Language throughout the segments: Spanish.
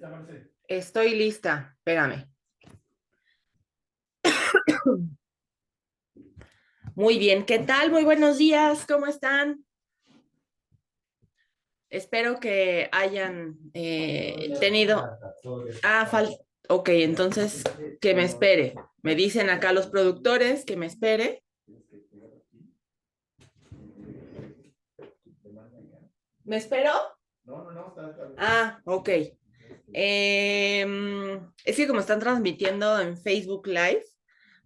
lista, Marce? Estoy lista, espérame. Muy bien, ¿qué tal? Muy buenos días, ¿cómo están? Espero que hayan tenido... Ah, ok, entonces que me espere. Me dicen acá los productores que me espere. ¿Me espero? No, está bien. Ah, ok. Es que como están transmitiendo en Facebook Live,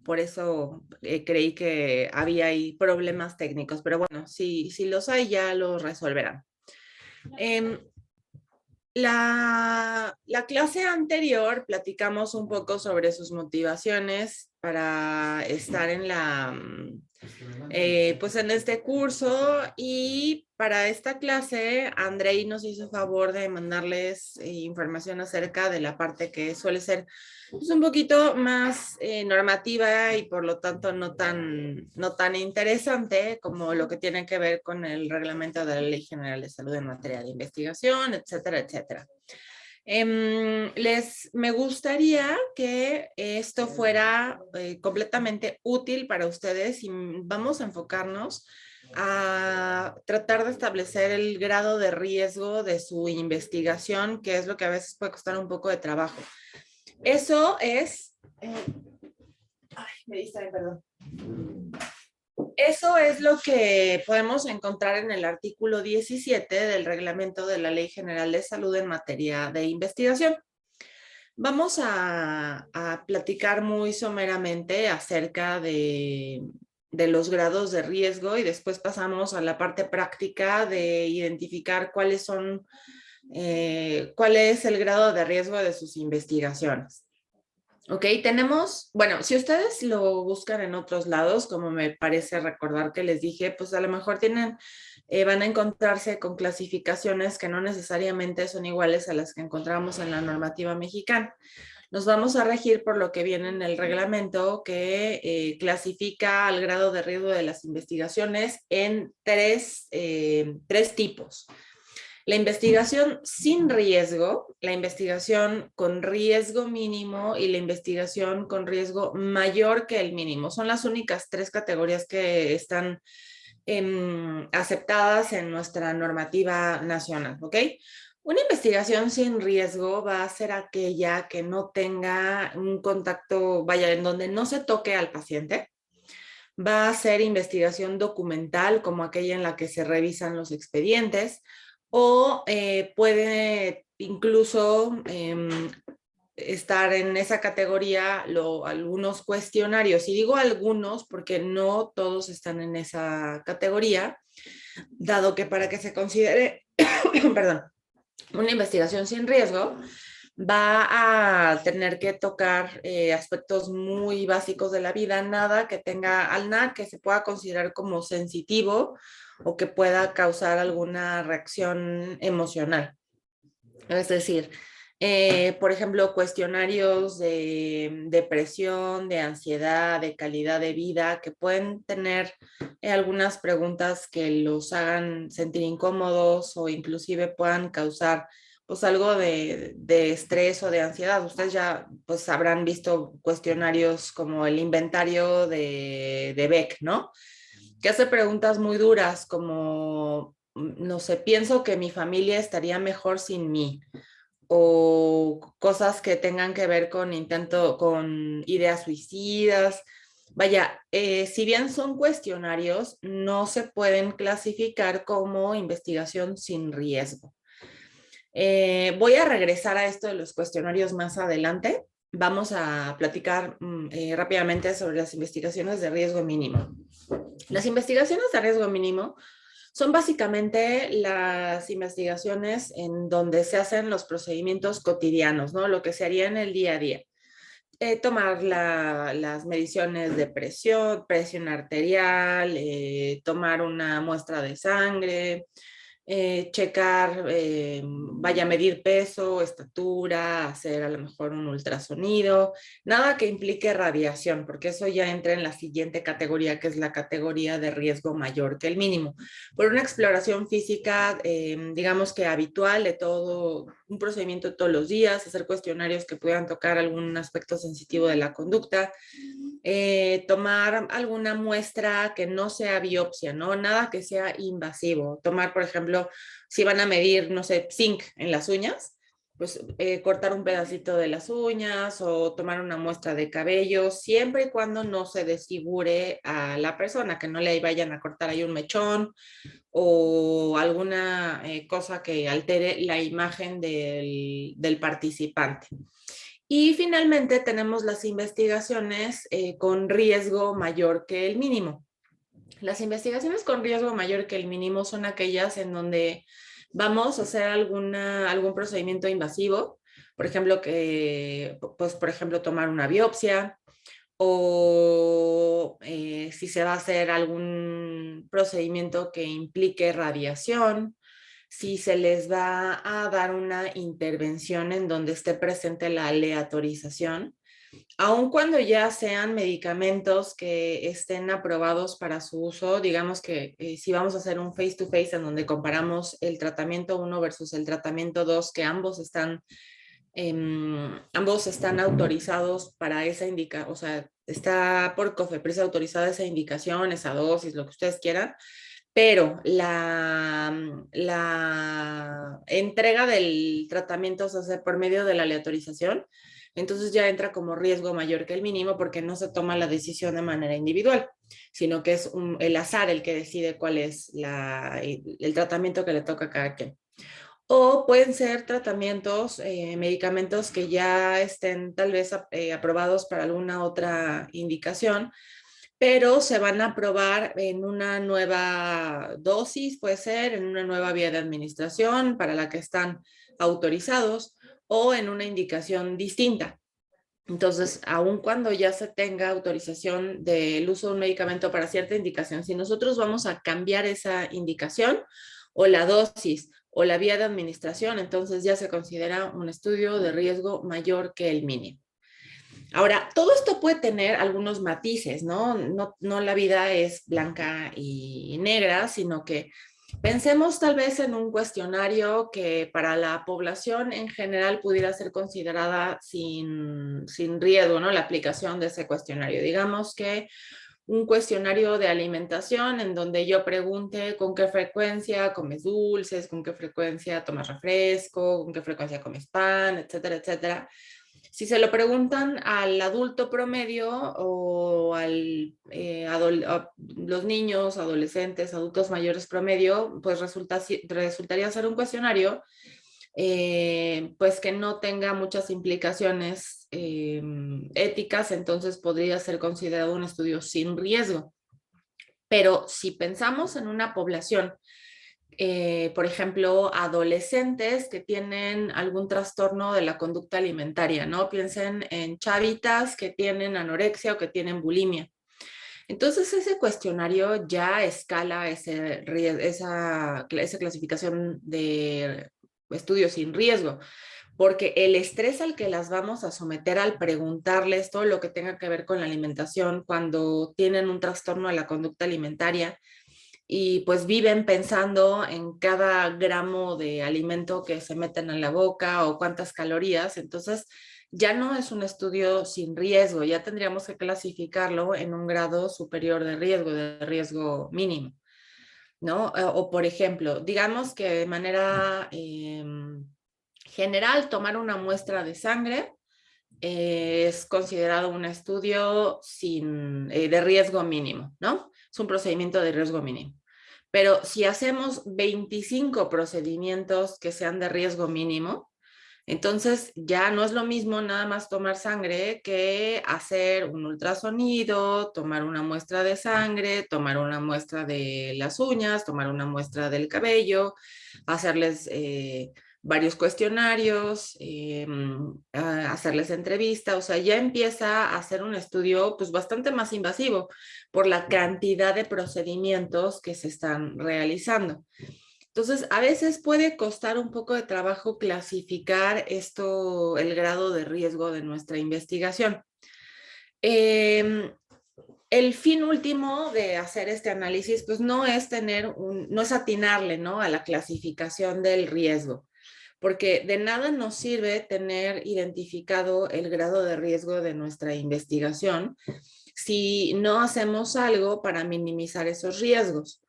por eso creí que había ahí problemas técnicos, pero bueno, si los hay ya los resolverán. Em, la clase anterior platicamos un poco sobre sus motivaciones para estar en pues en este curso, y para esta clase Andrei nos hizo favor de mandarles información acerca de la parte que suele ser pues, un poquito más normativa y por lo tanto no tan interesante como lo que tiene que ver con el reglamento de la Ley General de Salud en materia de investigación, etcétera, etcétera. Me gustaría que esto fuera completamente útil para ustedes y vamos a enfocarnos a tratar de establecer el grado de riesgo de su investigación, que es lo que a veces puede costar un poco de trabajo. Eso es... ay, me distrae, perdón. Eso es lo que podemos encontrar en el artículo 17 del reglamento de la Ley General de Salud en materia de investigación. Vamos a platicar muy someramente acerca de los grados de riesgo y después pasamos a la parte práctica de identificar cuál es el grado de riesgo de sus investigaciones. Ok, tenemos, bueno, si ustedes lo buscan en otros lados, como me parece recordar que les dije, pues a lo mejor van a encontrarse con clasificaciones que no necesariamente son iguales a las que encontramos en la normativa mexicana. Nos vamos a regir por lo que viene en el reglamento, que clasifica al grado de riesgo de las investigaciones en tres tipos. La investigación sin riesgo, la investigación con riesgo mínimo y la investigación con riesgo mayor que el mínimo. Son las únicas tres categorías que están aceptadas en nuestra normativa nacional, ¿ok? Una investigación sin riesgo va a ser aquella que no tenga un contacto, vaya, en donde no se toque al paciente. Va a ser investigación documental, como aquella en la que se revisan los expedientes, o puede incluso estar en esa categoría algunos cuestionarios. Y digo algunos porque no todos están en esa categoría, dado que para que se considere, perdón, una investigación sin riesgo, va a tener que tocar aspectos muy básicos de la vida, nada que se pueda considerar como sensitivo o que pueda causar alguna reacción emocional. Es decir, por ejemplo, cuestionarios de depresión, de ansiedad, de calidad de vida, que pueden tener algunas preguntas que los hagan sentir incómodos o inclusive puedan causar pues algo de estrés o de ansiedad. Ustedes ya pues habrán visto cuestionarios como el inventario de Beck, ¿no? Que hace preguntas muy duras como, no sé, pienso que mi familia estaría mejor sin mí, o cosas que tengan que ver con ideas suicidas. Vaya, si bien son cuestionarios, no se pueden clasificar como investigación sin riesgo. Voy a regresar a esto de los cuestionarios más adelante. Vamos a platicar rápidamente sobre las investigaciones de riesgo mínimo. Las investigaciones de riesgo mínimo son básicamente las investigaciones en donde se hacen los procedimientos cotidianos, ¿no? Lo que se haría en el día a día. Tomar las mediciones de presión arterial, tomar una muestra de sangre, checar, vaya a medir peso, estatura, hacer a lo mejor un ultrasonido, nada que implique radiación, porque eso ya entra en la siguiente categoría, que es la categoría de riesgo mayor que el mínimo. Por una exploración física, digamos que habitual de todo, un procedimiento todos los días, hacer cuestionarios que puedan tocar algún aspecto sensitivo de la conducta, tomar alguna muestra que no sea biopsia, ¿no? Nada que sea invasivo. Tomar, por ejemplo, si van a medir, no sé, zinc en las uñas, pues cortar un pedacito de las uñas o tomar una muestra de cabello, siempre y cuando no se desfigure a la persona, que no le vayan a cortar ahí un mechón o alguna cosa que altere la imagen del participante. Y finalmente tenemos las investigaciones con riesgo mayor que el mínimo. Las investigaciones con riesgo mayor que el mínimo son aquellas en donde vamos a hacer algún procedimiento invasivo, por ejemplo, pues, por ejemplo, tomar una biopsia o si se va a hacer algún procedimiento que implique radiación, si se les va a dar una intervención en donde esté presente la aleatorización, aun cuando ya sean medicamentos que estén aprobados para su uso, digamos que si vamos a hacer un face to face en donde comparamos el tratamiento 1 versus el tratamiento 2, que ambos están autorizados para esa indicación, o sea, está por COFEPRIS autorizada esa indicación, esa dosis, lo que ustedes quieran, pero la entrega del tratamiento se hace por medio de la aleatorización, entonces ya entra como riesgo mayor que el mínimo porque no se toma la decisión de manera individual, sino que es el azar el que decide cuál es el tratamiento que le toca a cada quien. O pueden ser tratamientos, medicamentos que ya estén tal vez aprobados para alguna otra indicación, pero se van a probar en una nueva dosis, puede ser, en una nueva vía de administración para la que están autorizados o en una indicación distinta. Entonces, aun cuando ya se tenga autorización del uso de un medicamento para cierta indicación, si nosotros vamos a cambiar esa indicación o la dosis o la vía de administración, entonces ya se considera un estudio de riesgo mayor que el mínimo. Ahora, todo esto puede tener algunos matices, ¿no? No la vida es blanca y negra, sino que pensemos tal vez en un cuestionario que para la población en general pudiera ser considerada sin riesgo, ¿no? La aplicación de ese cuestionario. Digamos que un cuestionario de alimentación en donde yo pregunte con qué frecuencia comes dulces, con qué frecuencia tomas refresco, con qué frecuencia comes pan, etcétera, etcétera. Si se lo preguntan al adulto promedio o a los niños, adolescentes, adultos mayores promedio, pues resultaría ser un cuestionario pues que no tenga muchas implicaciones éticas, entonces podría ser considerado un estudio sin riesgo. Pero si pensamos en una población por ejemplo, adolescentes que tienen algún trastorno de la conducta alimentaria, ¿no? Piensen en chavitas que tienen anorexia o que tienen bulimia. Entonces, ese cuestionario ya escala esa clasificación de estudios sin riesgo, porque el estrés al que las vamos a someter al preguntarles todo lo que tenga que ver con la alimentación cuando tienen un trastorno de la conducta alimentaria, y pues viven pensando en cada gramo de alimento que se meten en la boca o cuántas calorías, entonces ya no es un estudio sin riesgo, ya tendríamos que clasificarlo en un grado superior de riesgo mínimo, ¿no? O por ejemplo, digamos que de manera general tomar una muestra de sangre es considerado un estudio de riesgo mínimo, ¿no? Es un procedimiento de riesgo mínimo. Pero si hacemos 25 procedimientos que sean de riesgo mínimo, entonces ya no es lo mismo nada más tomar sangre que hacer un ultrasonido, tomar una muestra de sangre, tomar una muestra de las uñas, tomar una muestra del cabello, hacerles varios cuestionarios, hacerles entrevista, o sea, ya empieza a ser un estudio pues bastante más invasivo por la cantidad de procedimientos que se están realizando. Entonces, a veces puede costar un poco de trabajo clasificar esto, el grado de riesgo de nuestra investigación. El fin último de hacer este análisis, pues no es no es atinarle, ¿no? A la clasificación del riesgo, porque de nada nos sirve tener identificado el grado de riesgo de nuestra investigación si no hacemos algo para minimizar esos riesgos.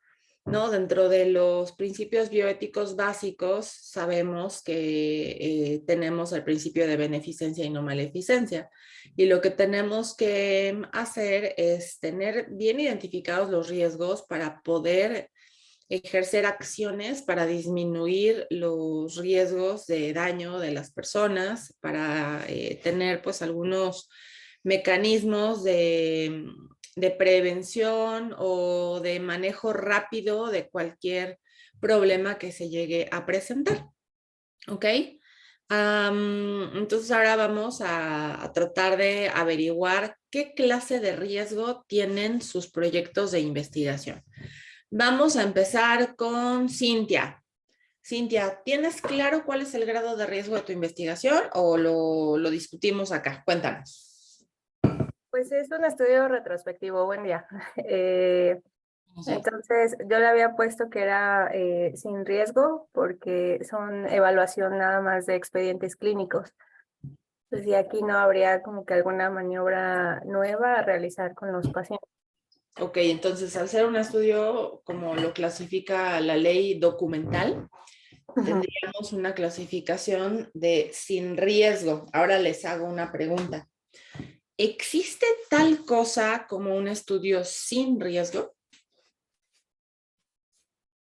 ¿No? Dentro de los principios bioéticos básicos sabemos que tenemos el principio de beneficencia y no maleficencia. Y lo que tenemos que hacer es tener bien identificados los riesgos para poder ejercer acciones para disminuir los riesgos de daño de las personas, para tener pues algunos mecanismos de prevención o de manejo rápido de cualquier problema que se llegue a presentar. ¿Ok? Entonces ahora vamos a tratar de averiguar qué clase de riesgo tienen sus proyectos de investigación. Vamos a empezar con Cintia. Cintia, ¿tienes claro cuál es el grado de riesgo de tu investigación o lo discutimos acá? Cuéntanos. Pues es un estudio retrospectivo, buen día. Sí. Entonces, yo le había puesto que era sin riesgo porque son evaluación nada más de expedientes clínicos. Entonces, y aquí no habría como que alguna maniobra nueva a realizar con los pacientes. Ok, entonces al ser un estudio como lo clasifica la ley documental, tendríamos una clasificación de sin riesgo. Ahora les hago una pregunta. ¿Existe tal cosa como un estudio sin riesgo?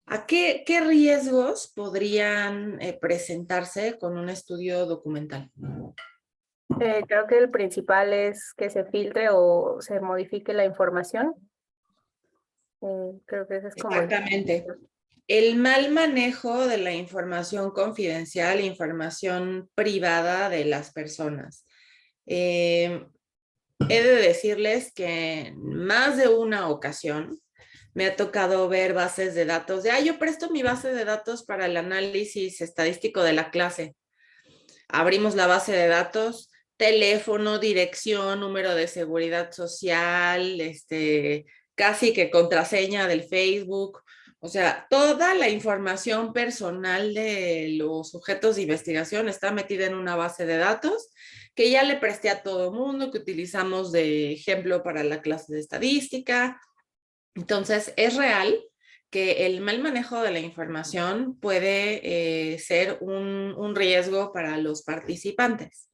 ¿A qué riesgos podrían presentarse con un estudio documental? Creo que el principal es que se filtre o se modifique la información. Creo que ese es como Exactamente. El mal manejo de la información confidencial, información privada de las personas. He de decirles que en más de una ocasión me ha tocado ver bases de datos de, yo presto mi base de datos para el análisis estadístico de la clase. Abrimos la base de datos, teléfono, dirección, número de seguridad social, casi que contraseña del Facebook. O sea, toda la información personal de los sujetos de investigación está metida en una base de datos que ya le presté a todo mundo, que utilizamos de ejemplo para la clase de estadística. Entonces, es real que el mal manejo de la información puede ser un riesgo para los participantes.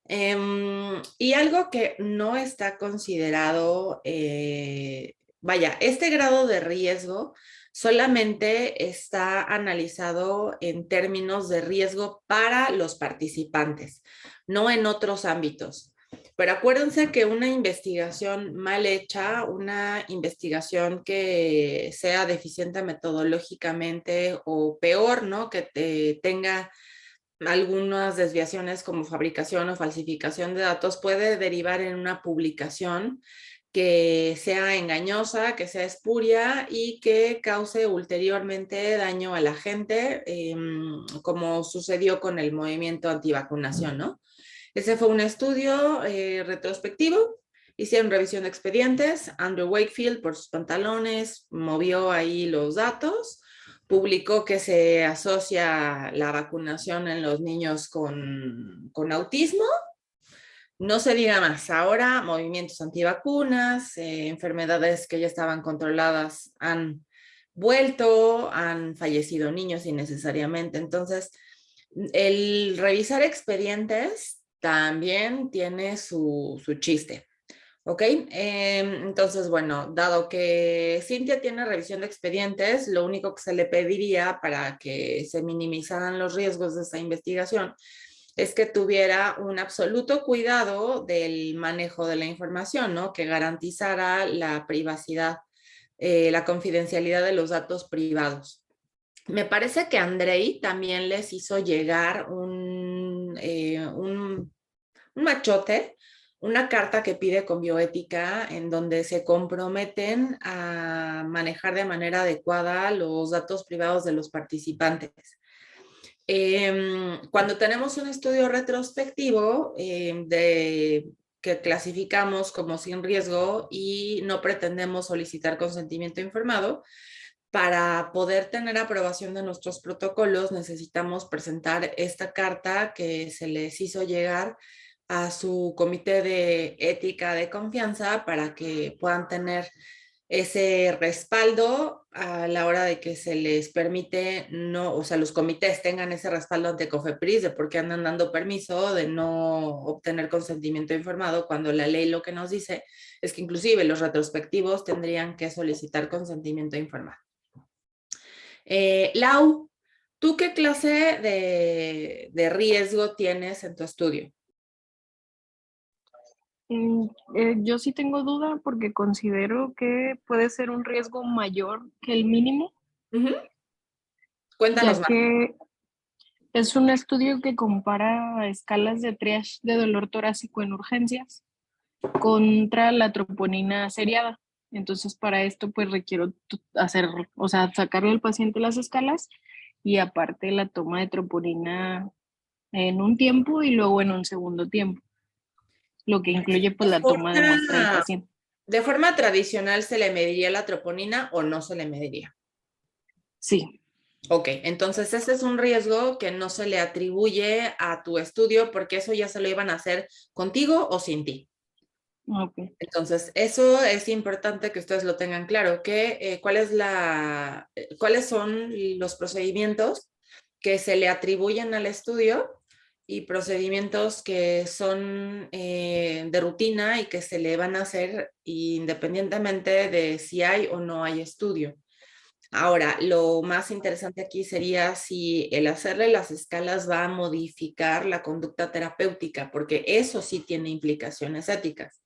Y algo que no está considerado, este grado de riesgo solamente está analizado en términos de riesgo para los participantes, no en otros ámbitos. Pero acuérdense que una investigación mal hecha, una investigación que sea deficiente metodológicamente o peor, ¿no? Que tenga algunas desviaciones como fabricación o falsificación de datos puede derivar en una publicación que sea engañosa, que sea espuria y que cause ulteriormente daño a la gente, como sucedió con el movimiento antivacunación, ¿no? Ese fue un estudio retrospectivo. Hicieron revisión de expedientes. Andrew Wakefield, por sus pantalones, movió ahí los datos. Publicó que se asocia la vacunación en los niños con autismo. No se diga más. Ahora, movimientos antivacunas, enfermedades que ya estaban controladas han vuelto, han fallecido niños innecesariamente. Entonces, el revisar expedientes también tiene su chiste. ¿Ok? Entonces, bueno, dado que Cintia tiene revisión de expedientes, lo único que se le pediría para que se minimizaran los riesgos de esa investigación es que tuviera un absoluto cuidado del manejo de la información, ¿no? Que garantizara la privacidad, la confidencialidad de los datos privados. Me parece que Andrei también les hizo llegar un machote una carta que pide con bioética en donde se comprometen a manejar de manera adecuada los datos privados de los participantes. Cuando tenemos un estudio retrospectivo que clasificamos como sin riesgo y no pretendemos solicitar consentimiento informado, para poder tener aprobación de nuestros protocolos necesitamos presentar esta carta que se les hizo llegar a su comité de ética de confianza para que puedan tener ese respaldo a la hora de que se les permite, no, o sea, los comités tengan ese respaldo ante COFEPRIS de por qué andan dando permiso de no obtener consentimiento informado cuando la ley lo que nos dice es que inclusive los retrospectivos tendrían que solicitar consentimiento informado. Lau, ¿tú qué clase de riesgo tienes en tu estudio? Yo sí tengo duda porque considero que puede ser un riesgo mayor que el mínimo, Cuéntanos ya más. que es un estudio que compara escalas de triage de dolor torácico en urgencias contra la troponina seriada. Entonces, para esto, pues requiero hacer, o sea, sacarle al paciente las escalas y aparte la toma de troponina en un tiempo y luego en un segundo tiempo, lo que incluye pues la toma de muestra del paciente. ¿De forma tradicional se le mediría la troponina o no se le mediría? Sí. Ok, entonces ese es un riesgo que no se le atribuye a tu estudio porque eso ya se lo iban a hacer contigo o sin ti. Okay. Entonces, eso es importante que ustedes lo tengan claro, que cuáles son los procedimientos que se le atribuyen al estudio y procedimientos que son de rutina y que se le van a hacer independientemente de si hay o no hay estudio. Ahora, lo más interesante aquí sería si el hacerle las escalas va a modificar la conducta terapéutica, porque eso sí tiene implicaciones éticas.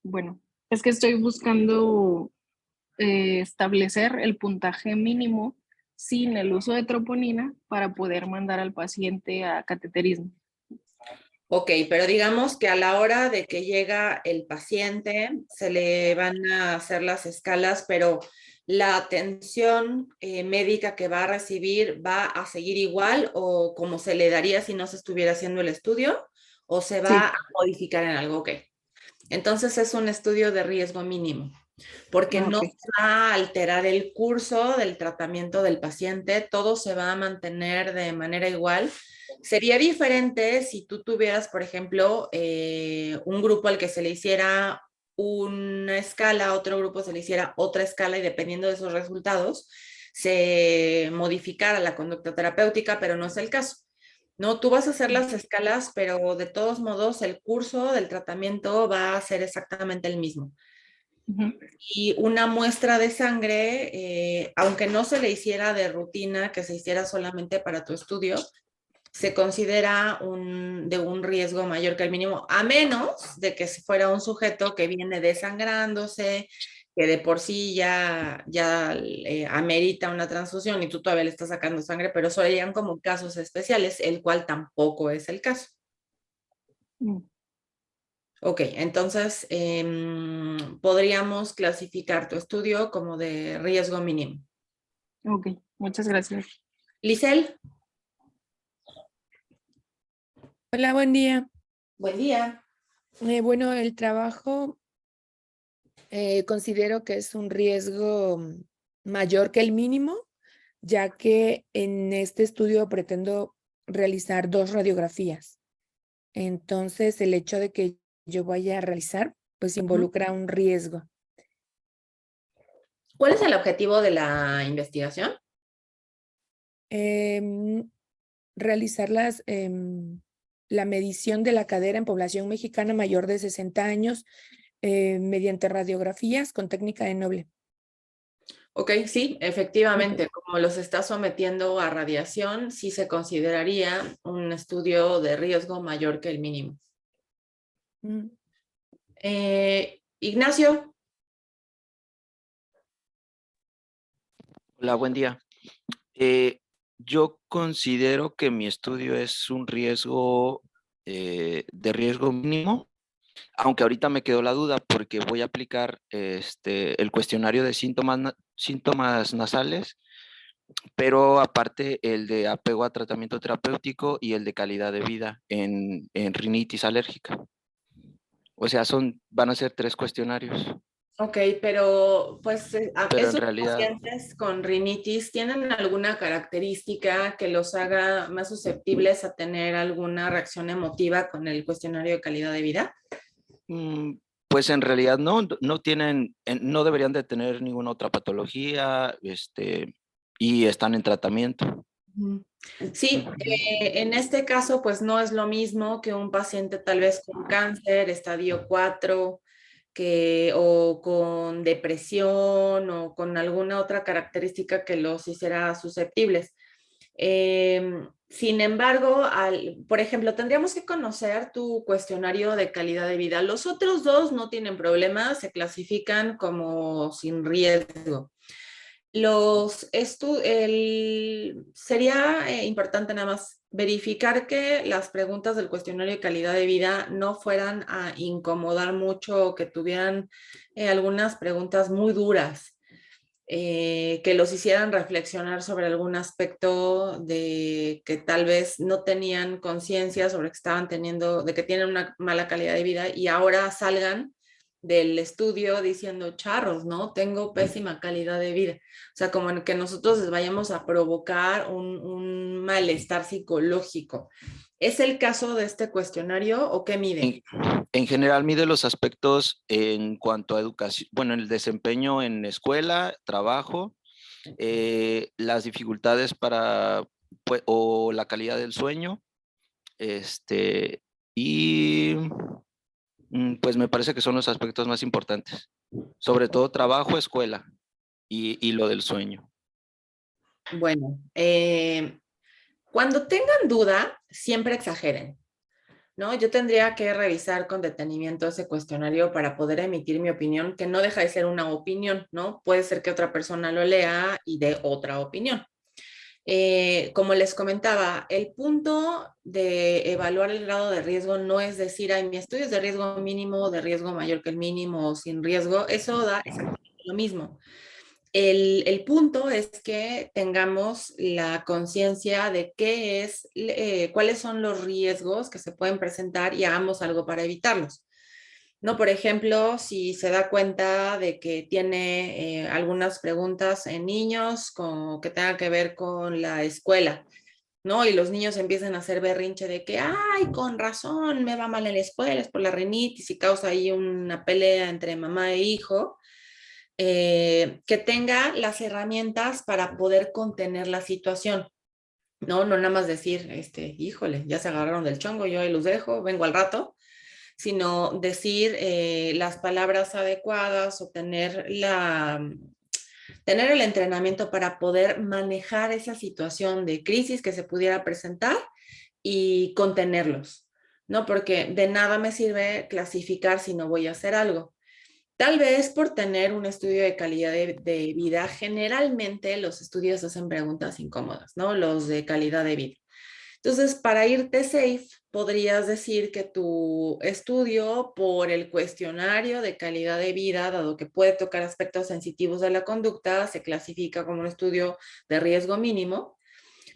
Bueno, es que estoy buscando establecer el puntaje mínimo sin el uso de troponina para poder mandar al paciente a cateterismo. Ok, pero digamos que a la hora de que llega el paciente se le van a hacer las escalas, pero la atención médica que va a recibir va a seguir igual o como se le daría si no se estuviera haciendo el estudio o se va a modificar en algo. Ok, entonces es un estudio de riesgo mínimo porque no se va a alterar el curso del tratamiento del paciente, todo se va a mantener de manera igual. Sería diferente si tú tuvieras, por ejemplo, un grupo al que se le hiciera una escala, otro grupo se le hiciera otra escala y dependiendo de esos resultados se modificara la conducta terapéutica, pero no es el caso. No, tú vas a hacer las escalas, pero de todos modos el curso del tratamiento va a ser exactamente el mismo. Y una muestra de sangre, aunque no se le hiciera de rutina, que se hiciera solamente para tu estudio, se considera de un riesgo mayor que el mínimo, a menos de que fuera un sujeto que viene desangrándose, que de por sí ya amerita una transfusión y tú todavía le estás sacando sangre, pero serían como casos especiales, el cual tampoco es el caso. Ok, entonces podríamos clasificar tu estudio como de riesgo mínimo. Ok, muchas gracias. Lisel. Hola, buen día. Buen día. Bueno, el trabajo considero que es un riesgo mayor que el mínimo, ya que en este estudio pretendo realizar 2 radiografías. Entonces, el hecho de que yo vaya a realizar, pues involucra un riesgo. ¿Cuál es el objetivo de la investigación? Realizar la medición de la cadera en población mexicana mayor de 60 años mediante radiografías con técnica de Noble. Ok, sí, efectivamente, como los está sometiendo a radiación, sí se consideraría un estudio de riesgo mayor que el mínimo. Ignacio. Hola, buen día. Yo considero que mi estudio es un riesgo de riesgo mínimo, aunque ahorita me quedó la duda porque voy a aplicar el cuestionario de síntomas nasales, pero aparte el de apego a tratamiento terapéutico y el de calidad de vida en rinitis alérgica. O sea, van a ser 3 cuestionarios, Ok, pero pues pero en esos realidad pacientes con rinitis tienen alguna característica que los haga más susceptibles a tener alguna reacción emotiva con el cuestionario de calidad de vida. pues en realidad no tienen, no deberían de tener ninguna otra patología, y están en tratamiento. Ujú. Sí, en este caso, pues no es lo mismo que un paciente tal vez con cáncer, estadio 4, o con depresión o con alguna otra característica que los hiciera susceptibles. Sin embargo, por ejemplo, tendríamos que conocer tu cuestionario de calidad de vida. Los otros dos no tienen problemas, se clasifican como sin riesgo. Sería importante nada más verificar que las preguntas del cuestionario de calidad de vida no fueran a incomodar mucho o que tuvieran algunas preguntas muy duras, que los hicieran reflexionar sobre algún aspecto de que tal vez no tenían conciencia sobre que estaban teniendo, de que tienen una mala calidad de vida y ahora salgan del estudio diciendo charros, ¿no? Tengo pésima calidad de vida. O sea, como en que nosotros les vayamos a provocar un malestar psicológico. ¿Es el caso de este cuestionario o qué mide? En general mide los aspectos en cuanto a educación, bueno, el desempeño en escuela, trabajo, las dificultades o la calidad del sueño, y pues me parece que son los aspectos más importantes, sobre todo trabajo, escuela y lo del sueño. Bueno, cuando tengan duda, siempre exageren, ¿no? Yo tendría que revisar con detenimiento ese cuestionario para poder emitir mi opinión, que no deja de ser una opinión, ¿no? Puede ser que otra persona lo lea y dé otra opinión. Como les comentaba, el punto de evaluar el grado de riesgo no es decir, ay, mi estudio es de riesgo mínimo, de riesgo mayor que el mínimo o sin riesgo, eso da exactamente lo mismo. El punto es que tengamos la conciencia de qué es, cuáles son los riesgos que se pueden presentar y hagamos algo para evitarlos. ¿No? Por ejemplo, si se da cuenta de que tiene algunas preguntas en niños que tengan que ver con la escuela, ¿no? Y los niños empiezan a hacer berrinche de que, ay, con razón, me va mal en la escuela, es por la rinitis y causa ahí una pelea entre mamá e hijo, que tenga las herramientas para poder contener la situación. No, no nada más decir, híjole, ya se agarraron del chongo, yo ahí los dejo, vengo al rato, sino decir las palabras adecuadas o tener el entrenamiento para poder manejar esa situación de crisis que se pudiera presentar y contenerlos, ¿no? Porque de nada me sirve clasificar si no voy a hacer algo. Tal vez por tener un estudio de calidad de vida, generalmente los estudios hacen preguntas incómodas, ¿no? Los de calidad de vida. Entonces, para irte safe, podrías decir que tu estudio por el cuestionario de calidad de vida, dado que puede tocar aspectos sensitivos de la conducta, se clasifica como un estudio de riesgo mínimo,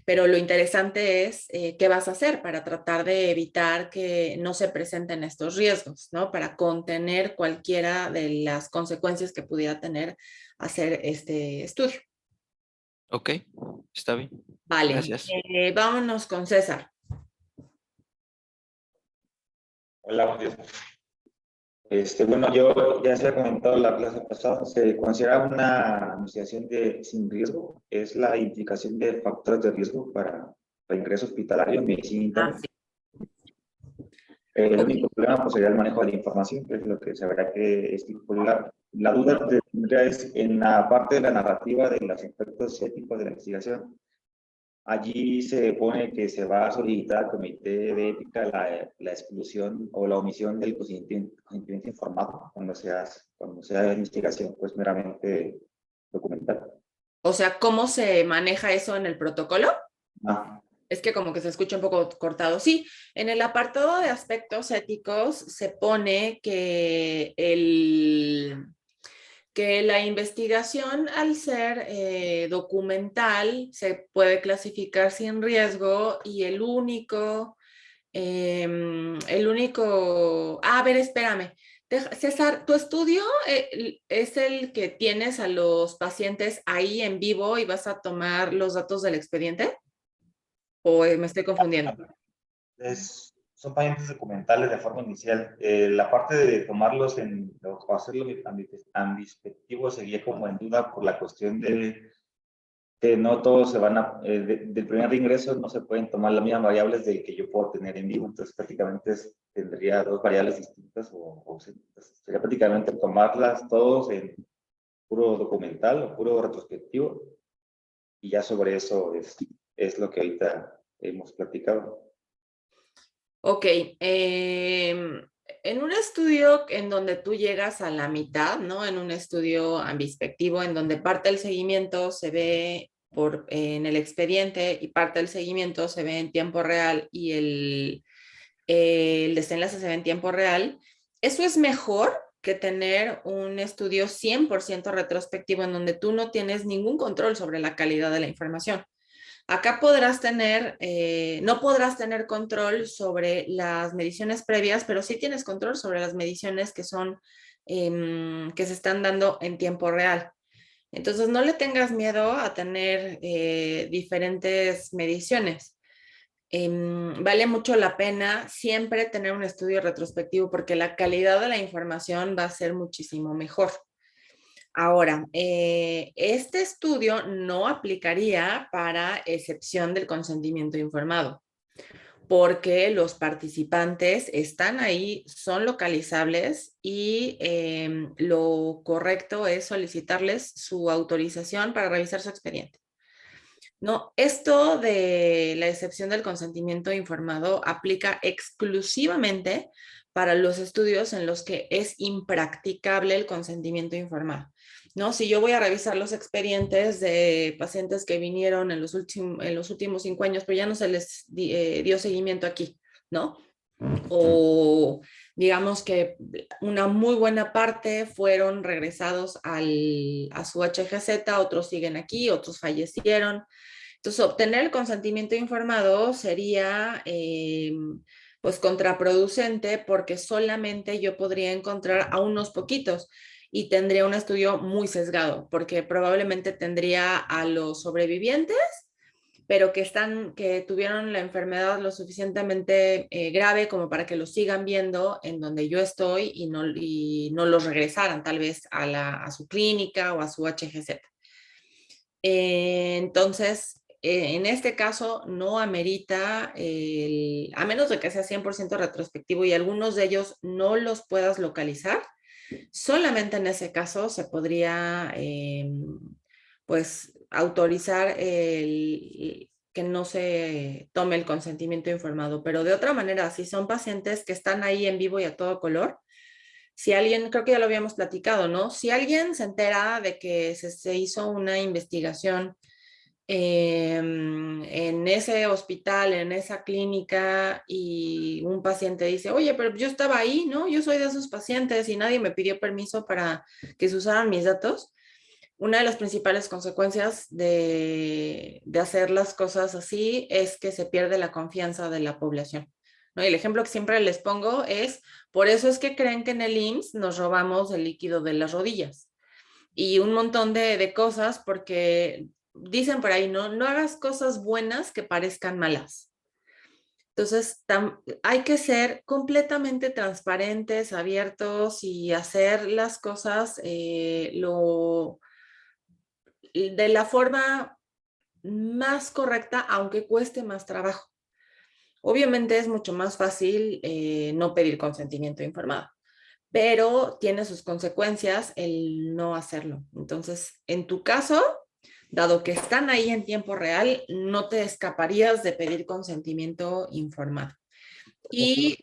pero lo interesante es qué vas a hacer para tratar de evitar que no se presenten estos riesgos, ¿no? Para contener cualquiera de las consecuencias que pudiera tener hacer este estudio. Ok, está bien. Vale, Gracias. vámonos con César. Hola, buenos días. Bueno, yo ya se ha comentado la clase pasada, se considera una investigación sin riesgo, es la identificación de factores de riesgo para ingreso hospitalario en medicina interna. Sí. El único problema pues, sería el manejo de la información, que es lo que se verá que estipular. La duda que tendría es en la parte de la narrativa de los aspectos éticos de la investigación. Allí se pone que se va a solicitar al Comité de Ética la exclusión o la omisión del consentimiento informado cuando se haga investigación pues meramente documental. O sea, ¿cómo se maneja eso en el protocolo? Ah, Es que como que se escucha un poco cortado. Sí, en el apartado de aspectos éticos se pone que la investigación, al ser documental, se puede clasificar sin riesgo y a ver, espérame. César, ¿tu estudio es el que tienes a los pacientes ahí en vivo y vas a tomar los datos del expediente? ¿O me estoy confundiendo? son pacientes documentales de forma inicial. La parte de tomarlos o hacerlo ambisectivo seguía como en duda por la cuestión de que no todos se van del primer ingreso no se pueden tomar las mismas variables del que yo puedo tener en vivo, entonces prácticamente tendría dos variables distintas sería prácticamente tomarlas todos en puro documental o puro retrospectivo y ya sobre eso es lo que ahorita hemos platicado. Ok, en un estudio en donde tú llegas a la mitad, ¿no? En un estudio ambinspectivo, en donde parte del seguimiento se ve en el expediente y parte del seguimiento se ve en tiempo real y el desenlace se ve en tiempo real, eso es mejor que tener un estudio 100% retrospectivo en donde tú no tienes ningún control sobre la calidad de la información. Acá no podrás tener control sobre las mediciones previas, pero sí tienes control sobre las mediciones que se están dando en tiempo real. Entonces, no le tengas miedo a tener diferentes mediciones. Vale mucho la pena siempre tener un estudio retrospectivo porque la calidad de la información va a ser muchísimo mejor. Ahora, este estudio no aplicaría para excepción del consentimiento informado, porque los participantes están ahí, son localizables y lo correcto es solicitarles su autorización para revisar su expediente. No, esto de la excepción del consentimiento informado aplica exclusivamente para los estudios en los que es impracticable el consentimiento informado. ¿No? Si yo voy a revisar los expedientes de pacientes que vinieron en los últimos 5 años, pero ya no se les dio seguimiento aquí, ¿no? O digamos que una muy buena parte fueron regresados a su HGZ, otros siguen aquí, otros fallecieron. Entonces, obtener el consentimiento informado sería pues contraproducente porque solamente yo podría encontrar a unos poquitos y tendría un estudio muy sesgado porque probablemente tendría a los sobrevivientes pero que tuvieron la enfermedad lo suficientemente grave como para que los sigan viendo en donde yo estoy y no los regresaran tal vez a su clínica o a su HGZ. Entonces, en este caso no amerita, a menos de que sea 100% retrospectivo y algunos de ellos no los puedas localizar, solamente en ese caso se podría pues autorizar que no se tome el consentimiento informado, pero de otra manera, si son pacientes que están ahí en vivo y a todo color, si alguien, creo que ya lo habíamos platicado, ¿no? Si alguien se entera de que se hizo una investigación en ese hospital, en esa clínica, y un paciente dice, oye, pero yo estaba ahí, ¿no? Yo soy de esos pacientes y nadie me pidió permiso para que se usaran mis datos. Una de las principales consecuencias de hacer las cosas así es que se pierde la confianza de la población, ¿no? Y el ejemplo que siempre les pongo es, por eso es que creen que en el IMSS nos robamos el líquido de las rodillas y un montón de cosas porque dicen por ahí, no hagas cosas buenas que parezcan malas. Entonces, hay que ser completamente transparentes, abiertos y hacer las cosas de la forma más correcta, aunque cueste más trabajo. Obviamente es mucho más fácil no pedir consentimiento informado, pero tiene sus consecuencias el no hacerlo. Entonces, en tu caso, dado que están ahí en tiempo real, no te escaparías de pedir consentimiento informado. Y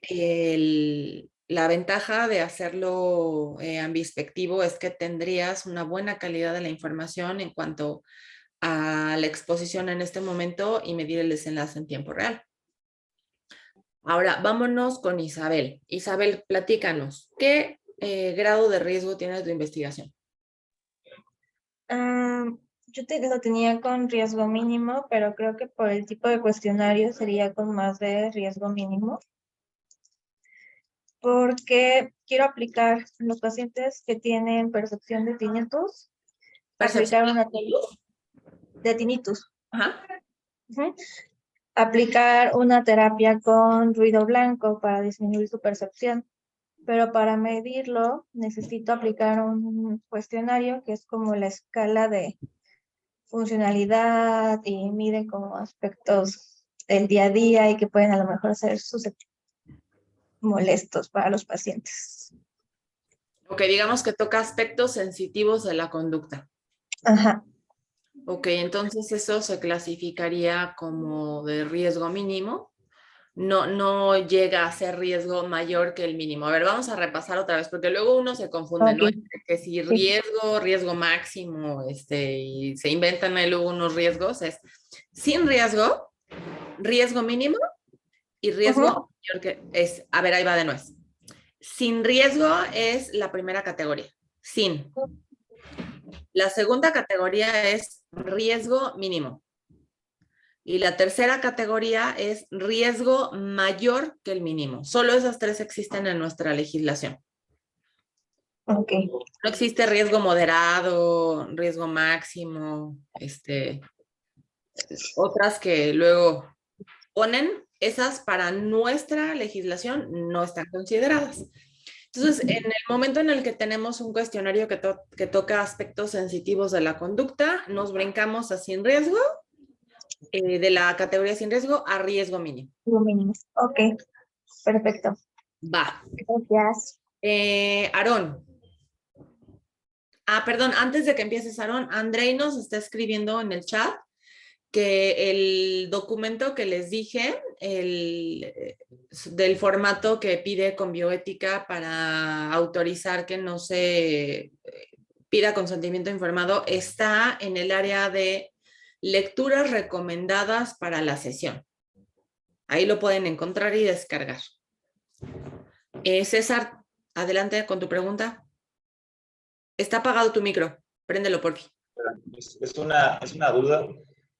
la ventaja de hacerlo ambinspectivo es que tendrías una buena calidad de la información en cuanto a la exposición en este momento y medir el desenlace en tiempo real. Ahora, vámonos con Isabel. Isabel, platícanos, ¿qué grado de riesgo tiene tu investigación? Lo tenía con riesgo mínimo, pero creo que por el tipo de cuestionario sería con más de riesgo mínimo. Porque quiero aplicar en los pacientes que tienen percepción de tinnitus, ¿Percepción aplicar una tinnitus? de tinnitus. Ajá. Ujú. Aplicar una terapia con ruido blanco para disminuir su percepción. Pero para medirlo necesito aplicar un cuestionario que es como la escala de funcionalidad y mide como aspectos del día a día y que pueden a lo mejor ser molestos para los pacientes. Ok, digamos que toca aspectos sensitivos de la conducta. Ajá. Ok, entonces eso se clasificaría como de riesgo mínimo. No llega a ser riesgo mayor que el mínimo. A ver, vamos a repasar otra vez, porque luego uno se confunde, ¿no? Ok. Que si riesgo máximo, y se inventan ahí luego unos riesgos, es sin riesgo, riesgo mínimo y riesgo Ujú. mayor que es. A ver, ahí va de nuevo. Sin riesgo es la primera categoría, sin. La segunda categoría es riesgo mínimo. Y la tercera categoría es riesgo mayor que el mínimo. Solo esas tres existen en nuestra legislación. Ok. No existe riesgo moderado, riesgo máximo, otras que luego ponen, esas para nuestra legislación no están consideradas. Entonces, en el momento en el que tenemos un cuestionario que toca aspectos sensitivos de la conducta, nos brincamos a sin riesgo, de la categoría sin riesgo a riesgo mínimo. Lo mínimo. Ok. Perfecto. Va. Gracias. Aarón. Perdón, antes de que empieces, Aarón, Andrei nos está escribiendo en el chat que el documento que les dije, del formato que pide con bioética para autorizar que no se pida consentimiento informado, está en el área de lecturas recomendadas para la sesión. Ahí lo pueden encontrar y descargar. César, adelante con tu pregunta. Está apagado tu micro. Préndelo, por fin. Es una duda.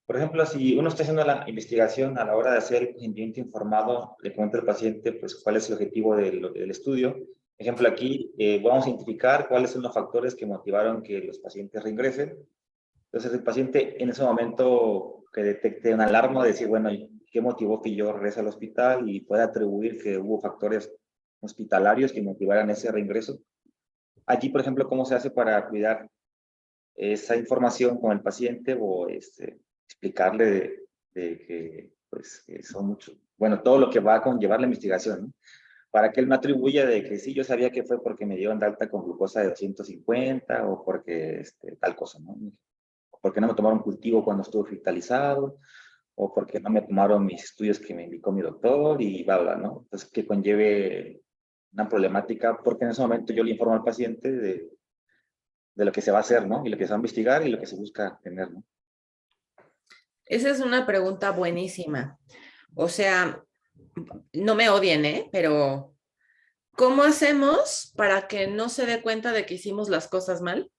Por ejemplo, si uno está haciendo la investigación a la hora de hacer el consentimiento informado, le comenta al paciente pues, cuál es el objetivo del estudio. Por ejemplo, aquí vamos a identificar cuáles son los factores que motivaron que los pacientes reingresen. Entonces, el paciente en ese momento que detecte una alarma de decir, bueno, ¿qué motivó que yo regrese al hospital? Y puede atribuir que hubo factores hospitalarios que motivaran ese reingreso. Allí, por ejemplo, ¿cómo se hace para cuidar esa información con el paciente o explicarle de que, pues, que son muchos, bueno, todo lo que va a conllevar la investigación, ¿no? Para que él no atribuya de que sí, yo sabía que fue porque me dieron de alta con glucosa de 250 o porque tal cosa, ¿no? O porque no me tomaron cultivo cuando estuve hospitalizado, o porque no me tomaron mis estudios que me indicó mi doctor y bla, bla, ¿no? Entonces, que conlleve una problemática, porque en ese momento yo le informo al paciente de lo que se va a hacer, ¿no? Y lo que se va a investigar y lo que se busca tener, ¿no? Esa es una pregunta buenísima. O sea, no me odien, pero ¿cómo hacemos para que no se dé cuenta de que hicimos las cosas mal?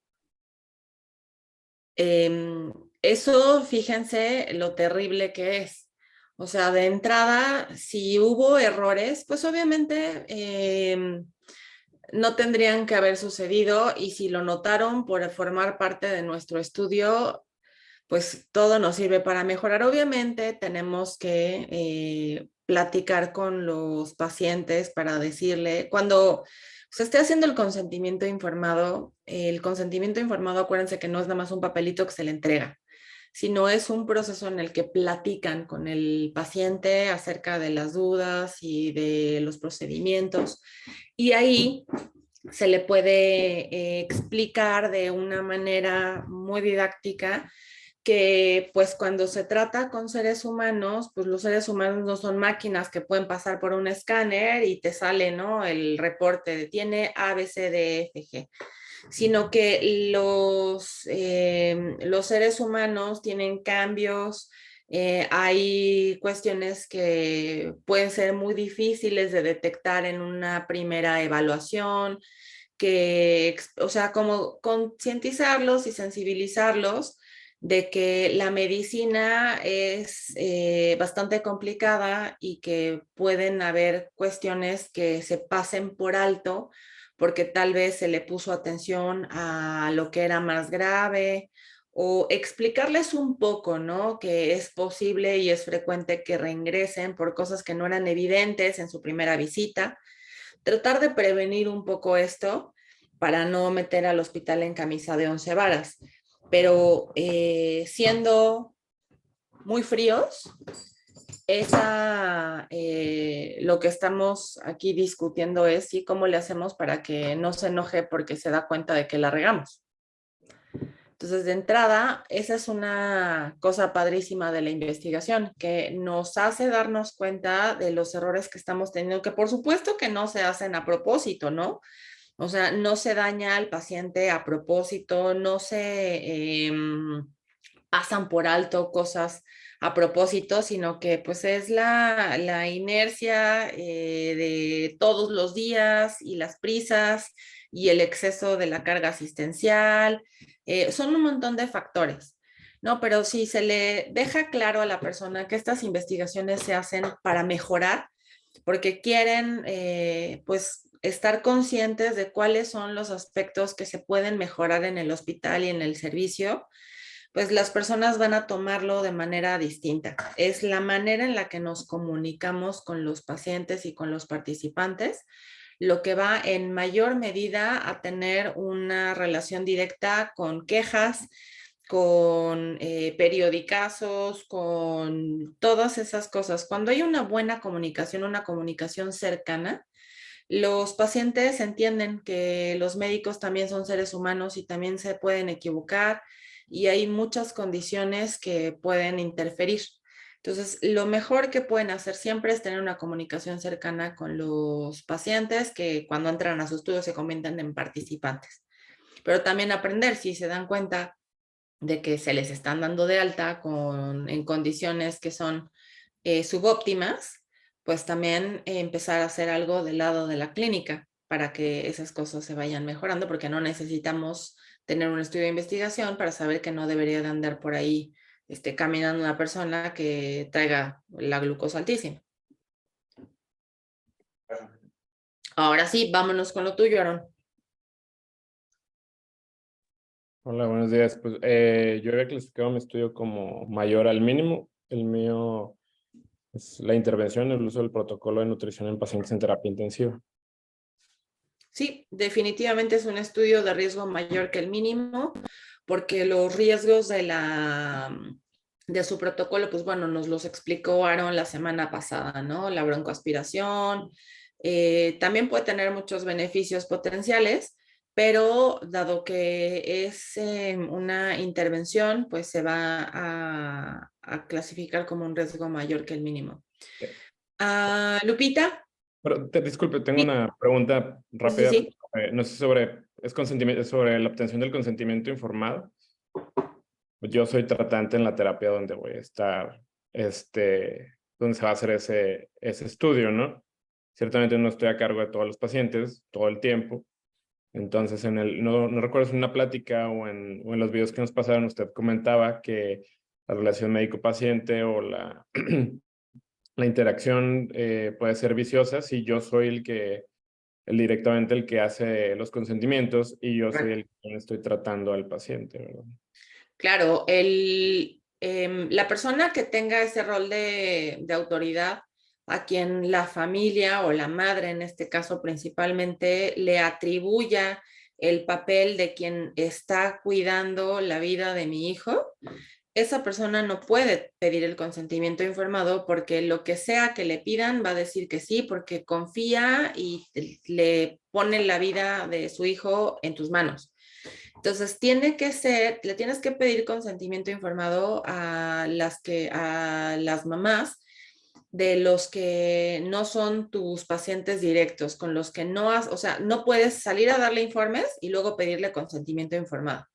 Eso, fíjense lo terrible que es. O sea, de entrada, si hubo errores, pues obviamente no tendrían que haber sucedido, y si lo notaron por formar parte de nuestro estudio, pues todo nos sirve para mejorar. Obviamente tenemos que platicar con los pacientes para decirle, cuando se esté haciendo el consentimiento informado, acuérdense que no es nada más un papelito que se le entrega, sino es un proceso en el que platican con el paciente acerca de las dudas y de los procedimientos, y ahí se le puede explicar de una manera muy didáctica que pues cuando se trata con seres humanos, pues los seres humanos no son máquinas que pueden pasar por un escáner y te sale, ¿no? El reporte de tiene A, B, C, D, F, G. sino que los seres humanos tienen cambios, hay cuestiones que pueden ser muy difíciles de detectar en una primera evaluación, o sea, como concientizarlos y sensibilizarlos de que la medicina es bastante complicada y que pueden haber cuestiones que se pasen por alto porque tal vez se le puso atención a lo que era más grave, o explicarles un poco, ¿no? Que es posible y es frecuente que reingresen por cosas que no eran evidentes en su primera visita. Tratar de prevenir un poco esto para no meter al hospital en camisa de 11 varas. Pero siendo muy fríos, lo que estamos aquí discutiendo es sí, cómo le hacemos para que no se enoje porque se da cuenta de que la regamos. Entonces, de entrada, esa es una cosa padrísima de la investigación, que nos hace darnos cuenta de los errores que estamos teniendo, que por supuesto que no se hacen a propósito, ¿no? O sea, no se daña al paciente a propósito, no se pasan por alto cosas a propósito, sino que pues es la inercia de todos los días y las prisas y el exceso de la carga asistencial. Son un montón de factores, ¿no? Pero si se le deja claro a la persona que estas investigaciones se hacen para mejorar, porque quieren pues estar conscientes de cuáles son los aspectos que se pueden mejorar en el hospital y en el servicio, pues las personas van a tomarlo de manera distinta. Es la manera en la que nos comunicamos con los pacientes y con los participantes lo que va en mayor medida a tener una relación directa con quejas, con periodicazos, con todas esas cosas. Cuando hay una buena comunicación, una comunicación cercana, los pacientes entienden que los médicos también son seres humanos y también se pueden equivocar y hay muchas condiciones que pueden interferir. Entonces, lo mejor que pueden hacer siempre es tener una comunicación cercana con los pacientes que cuando entran a su estudio se convierten en participantes. Pero también aprender, si se dan cuenta de que se les están dando de alta en condiciones que son subóptimas, pues también empezar a hacer algo del lado de la clínica para que esas cosas se vayan mejorando, porque no necesitamos tener un estudio de investigación para saber que no debería de andar por ahí caminando una persona que traiga la glucosa altísima. Ahora sí, vámonos con lo tuyo, Aaron. Hola, buenos días. Pues yo había clasificado mi estudio como mayor al mínimo. El mío es la intervención, el uso del protocolo de nutrición en pacientes en terapia intensiva. Sí, definitivamente es un estudio de riesgo mayor que el mínimo, porque los riesgos de su protocolo, pues bueno, nos los explicó Aaron la semana pasada, ¿no? La broncoaspiración, también puede tener muchos beneficios potenciales, pero dado que es una intervención, pues se va a clasificar como un riesgo mayor que el mínimo. Lupita. Pero, disculpe, tengo Sí. una pregunta rápida. Sí. No sé sobre la obtención del consentimiento informado. Yo soy tratante en la terapia donde voy a estar, donde se va a hacer ese estudio, ¿no? Ciertamente no estoy a cargo de todos los pacientes todo el tiempo. Entonces, no recuerdo si en una plática o en los videos que nos pasaron, usted comentaba que la relación médico-paciente o la interacción puede ser viciosa si yo soy directamente el que hace los consentimientos y yo soy el que estoy tratando al paciente, ¿verdad? Claro, la persona que tenga ese rol de autoridad, a quien la familia o la madre, en este caso principalmente, le atribuya el papel de quien está cuidando la vida de mi hijo, esa persona no puede pedir el consentimiento informado porque lo que sea que le pidan va a decir que sí, porque confía y le pone la vida de su hijo en tus manos. Entonces, le tienes que pedir consentimiento informado a las mamás de los que no son tus pacientes directos, con los que no has, o sea, no puedes salir a darle informes y luego pedirle consentimiento informado.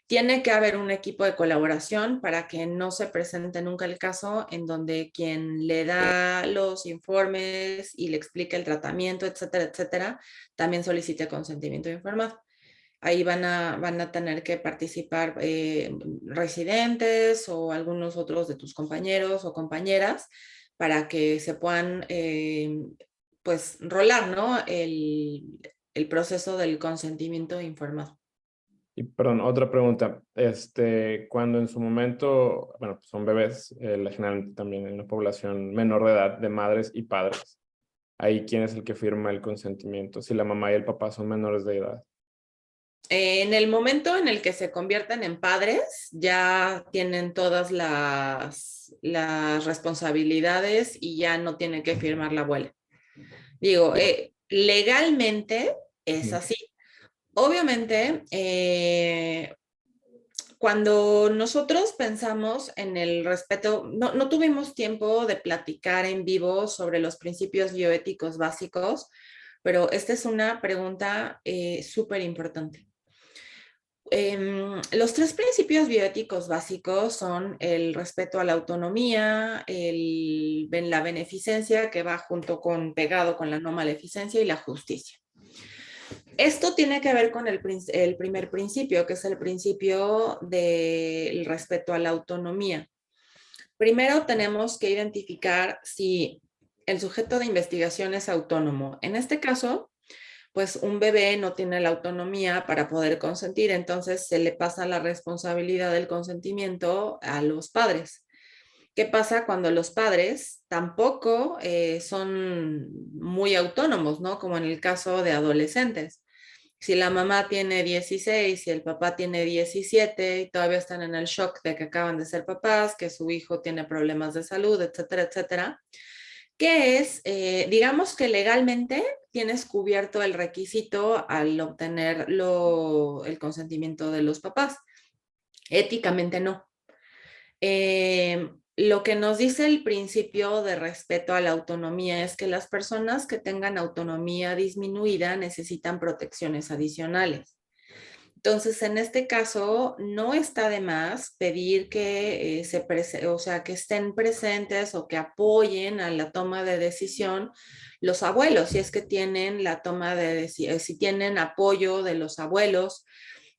Tiene que haber un equipo de colaboración para que no se presente nunca el caso en donde quien le da los informes y le explica el tratamiento, etcétera, etcétera, también solicite consentimiento informado. Ahí van a tener que participar residentes o algunos otros de tus compañeros o compañeras para que se puedan pues rolar, ¿no? El proceso del consentimiento informado. Y perdón, otra pregunta. Cuando en su momento, bueno, pues son bebés, generalmente también en una población menor de edad de madres y padres, ahí quién es el que firma el consentimiento, si la mamá y el papá son menores de edad. En el momento en el que se convierten en padres, ya tienen todas las responsabilidades y ya no tiene que firmar la abuela. Digo, legalmente es así. Obviamente, cuando nosotros pensamos en el respeto, no tuvimos tiempo de platicar en vivo sobre los principios bioéticos básicos, pero esta es una pregunta súper importante. Los 3 principios bioéticos básicos son el respeto a la autonomía, la beneficencia, que va pegado con la no maleficencia, y la justicia. Esto tiene que ver con el primer principio, que es el principio del respeto a la autonomía. Primero tenemos que identificar si el sujeto de investigación es autónomo. En este caso, pues un bebé no tiene la autonomía para poder consentir, entonces se le pasa la responsabilidad del consentimiento a los padres. ¿Qué pasa cuando los padres tampoco son muy autónomos, ¿no? Como en el caso de adolescentes. Si la mamá tiene 16 y el papá tiene 17 y todavía están en el shock de que acaban de ser papás, que su hijo tiene problemas de salud, etcétera, etcétera, que es, digamos que legalmente tienes cubierto el requisito al obtener el consentimiento de los papás. Éticamente no. Lo que nos dice el principio de respeto a la autonomía es que las personas que tengan autonomía disminuida necesitan protecciones adicionales. Entonces, en este caso, no está de más pedir que que estén presentes o que apoyen a la toma de decisión los abuelos, si es que tienen si tienen apoyo de los abuelos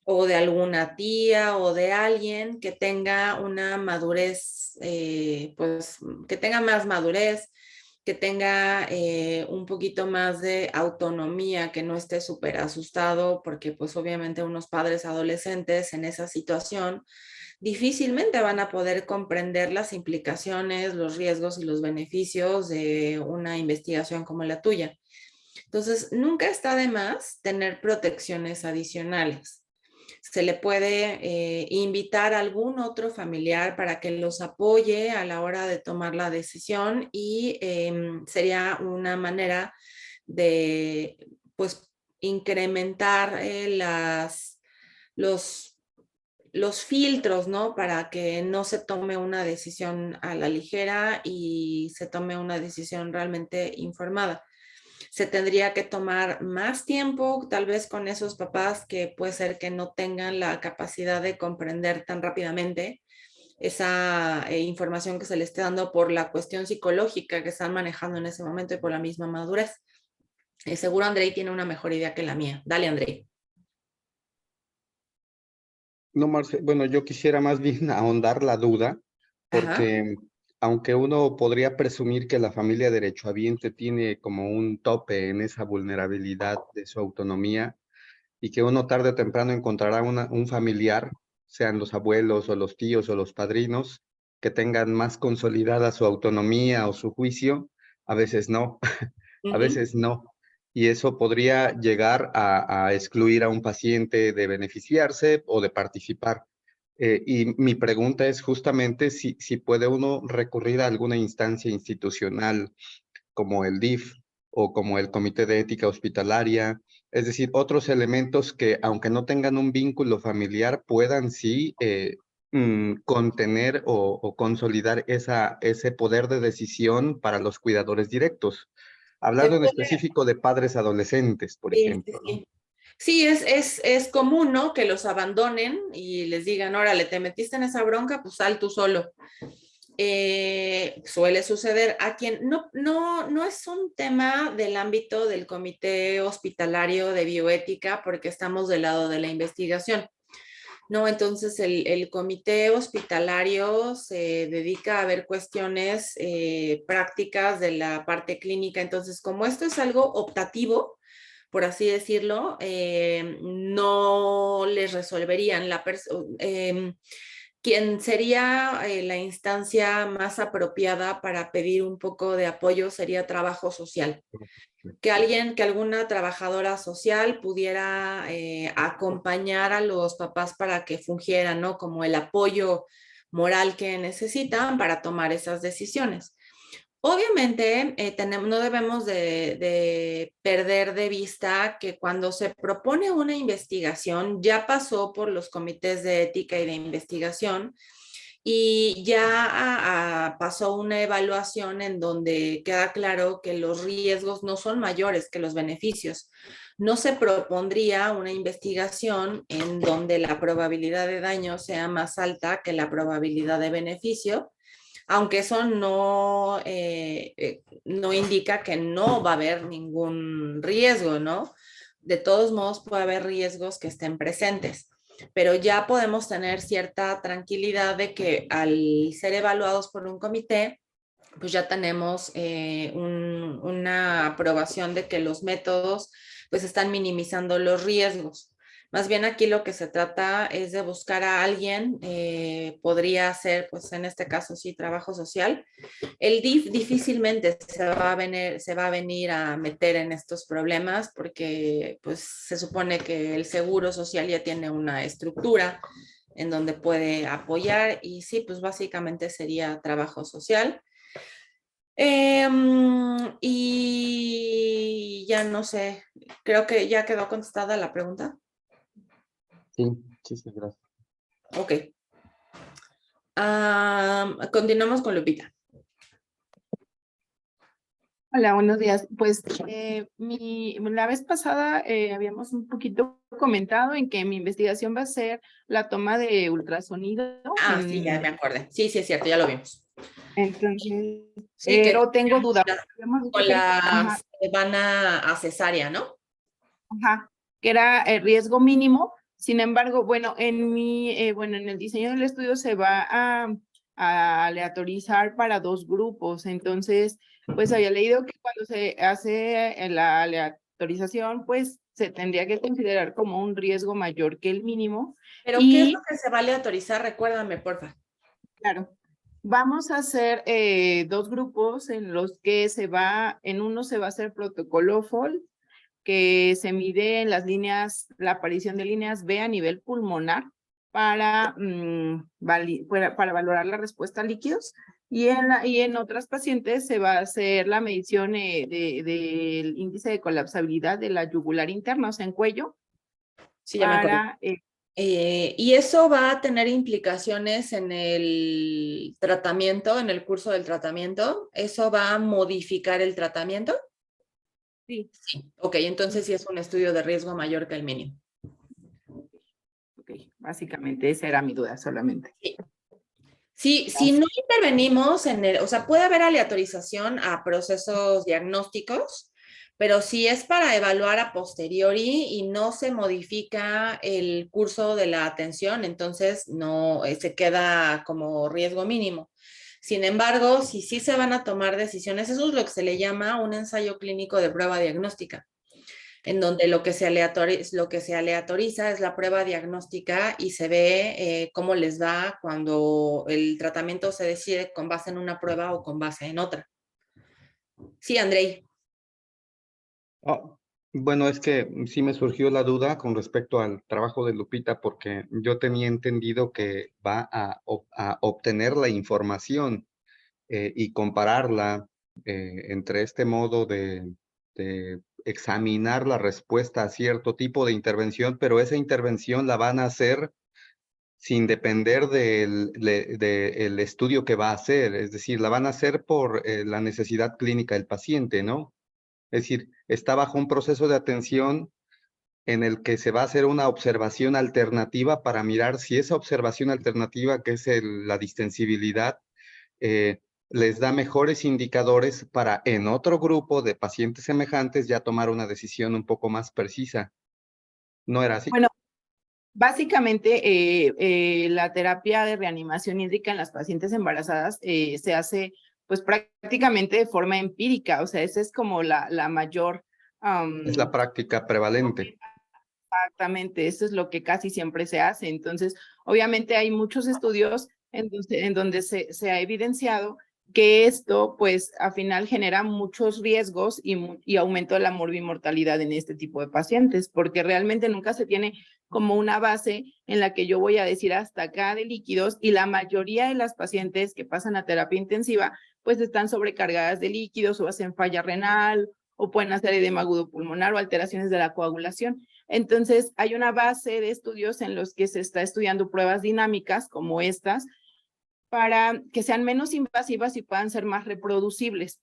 o de alguna tía o de alguien que tenga una madurez, pues que tenga más madurez, que tenga un poquito más de autonomía, que no esté súper asustado, porque pues obviamente unos padres adolescentes en esa situación difícilmente van a poder comprender las implicaciones, los riesgos y los beneficios de una investigación como la tuya. Entonces, nunca está de más tener protecciones adicionales. Se le puede invitar a algún otro familiar para que los apoye a la hora de tomar la decisión y sería una manera de, pues, incrementar los filtros, ¿no? Para que no se tome una decisión a la ligera y se tome una decisión realmente informada. Se tendría que tomar más tiempo, tal vez con esos papás que puede ser que no tengan la capacidad de comprender tan rápidamente esa información que se les esté dando por la cuestión psicológica que están manejando en ese momento y por la misma madurez. Seguro Andrei tiene una mejor idea que la mía. Dale, Andrei. No, Marce, bueno, yo quisiera más bien ahondar la duda, porque aunque uno podría presumir que la familia derechohabiente tiene como un tope en esa vulnerabilidad de su autonomía y que uno tarde o temprano encontrará un familiar, sean los abuelos o los tíos o los padrinos, que tengan más consolidada su autonomía o su juicio, a veces no, a veces no. Y eso podría llegar a excluir a un paciente de beneficiarse o de participar. Y mi pregunta es justamente si puede uno recurrir a alguna instancia institucional como el DIF o como el Comité de Ética Hospitalaria, es decir, otros elementos que, aunque no tengan un vínculo familiar, puedan sí contener o consolidar ese poder de decisión para los cuidadores directos. Hablando en específico de padres adolescentes, por ejemplo, ¿no? Sí, es común, ¿no? Que los abandonen y les digan, órale, te metiste en esa bronca, pues sal tú solo. Suele suceder. A quien no es un tema del ámbito del Comité Hospitalario de Bioética, porque estamos del lado de la investigación. No, entonces el comité hospitalario se dedica a ver cuestiones prácticas de la parte clínica. Entonces, como esto es algo optativo, por así decirlo, no les resolverían quien sería la instancia más apropiada para pedir un poco de apoyo sería trabajo social. Que alguna trabajadora social pudiera acompañar a los papás para que fungieran, ¿no? Como el apoyo moral que necesitan para tomar esas decisiones. Obviamente, no debemos de perder de vista que cuando se propone una investigación, ya pasó por los comités de ética y de investigación y ya pasó una evaluación en donde queda claro que los riesgos no son mayores que los beneficios. No se propondría una investigación en donde la probabilidad de daño sea más alta que la probabilidad de beneficio, aunque eso no indica que no va a haber ningún riesgo, ¿no? De todos modos, puede haber riesgos que estén presentes, pero ya podemos tener cierta tranquilidad de que al ser evaluados por un comité, pues ya tenemos una aprobación de que los métodos pues están minimizando los riesgos. Más bien aquí lo que se trata es de buscar a alguien, podría ser, pues en este caso sí, trabajo social. El DIF difícilmente se va a venir a meter en estos problemas porque pues se supone que el seguro social ya tiene una estructura en donde puede apoyar y sí, pues básicamente sería trabajo social. Y ya no sé, creo que ya quedó contestada la pregunta. Sí, gracias. Ok. Continuamos con Lupita. Hola, buenos días. Pues la vez pasada habíamos un poquito comentado en que mi investigación va a ser la toma de ultrasonido. Sí, ya me acordé. Sí, es cierto, ya lo vimos. Entonces, sí, pero tengo dudas. Con la van a cesárea, ¿no? Ajá, que era el riesgo mínimo. Sin embargo, bueno, en el diseño del estudio se va a aleatorizar para 2 grupos. Entonces, pues había leído que cuando se hace la aleatorización, pues se tendría que considerar como un riesgo mayor que el mínimo. ¿Pero qué es lo que se va a aleatorizar? Recuérdame, porfa. Claro. Vamos a hacer 2 grupos en los que en uno se va a hacer protocolo FOL, que se mide en las líneas, la aparición de líneas B a nivel pulmonar para valorar la respuesta a líquidos. Y en otras pacientes se va a hacer la medición del índice de colapsabilidad de la yugular interna, o sea, en cuello. Sí, ya me acuerdo. ¿Y eso va a tener implicaciones en el tratamiento, en el curso del tratamiento? ¿Eso va a modificar el tratamiento? Sí. Ok, entonces sí es un estudio de riesgo mayor que el mínimo. Ok, básicamente esa era mi duda solamente. Sí, si no intervenimos o sea, puede haber aleatorización a procesos diagnósticos, pero si es para evaluar a posteriori y no se modifica el curso de la atención, entonces no se queda como riesgo mínimo. Sin embargo, si sí se van a tomar decisiones, eso es lo que se le llama un ensayo clínico de prueba diagnóstica, en donde lo que se aleatoriza es la prueba diagnóstica y se ve cómo les va cuando el tratamiento se decide con base en una prueba o con base en otra. Sí, Andrei. Bueno, es que sí me surgió la duda con respecto al trabajo de Lupita, porque yo tenía entendido que va a obtener la información y compararla entre este modo de examinar la respuesta a cierto tipo de intervención, pero esa intervención la van a hacer sin depender del estudio que va a hacer. Es decir, la van a hacer por la necesidad clínica del paciente, ¿no? Es decir, está bajo un proceso de atención en el que se va a hacer una observación alternativa para mirar si esa observación alternativa, que es la distensibilidad, les da mejores indicadores para en otro grupo de pacientes semejantes ya tomar una decisión un poco más precisa. ¿No era así? Bueno, básicamente la terapia de reanimación hídrica en las pacientes embarazadas se hace pues prácticamente de forma empírica, o sea, esa es como la mayor... Es la práctica prevalente. Exactamente, eso es lo que casi siempre se hace. Entonces, obviamente hay muchos estudios en donde se ha evidenciado que esto, pues, al final genera muchos riesgos y aumento de la morbimortalidad en este tipo de pacientes, porque realmente nunca se tiene como una base en la que yo voy a decir hasta acá de líquidos, y la mayoría de las pacientes que pasan a terapia intensiva, pues están sobrecargadas de líquidos o hacen falla renal o pueden hacer edema agudo pulmonar o alteraciones de la coagulación. Entonces, hay una base de estudios en los que se está estudiando pruebas dinámicas como estas para que sean menos invasivas y puedan ser más reproducibles.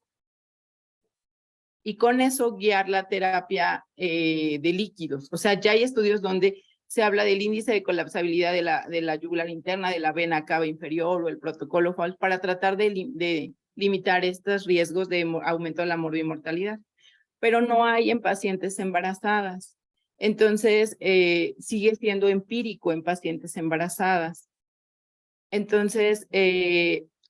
Y con eso guiar la terapia de líquidos. O sea, ya hay estudios donde se habla del índice de colapsabilidad de la yugular interna, de la vena cava inferior o el protocolo FALS para tratar de limitar estos riesgos de aumento de la morbimortalidad. Pero no hay en pacientes embarazadas. Entonces, sigue siendo empírico en pacientes embarazadas. Entonces,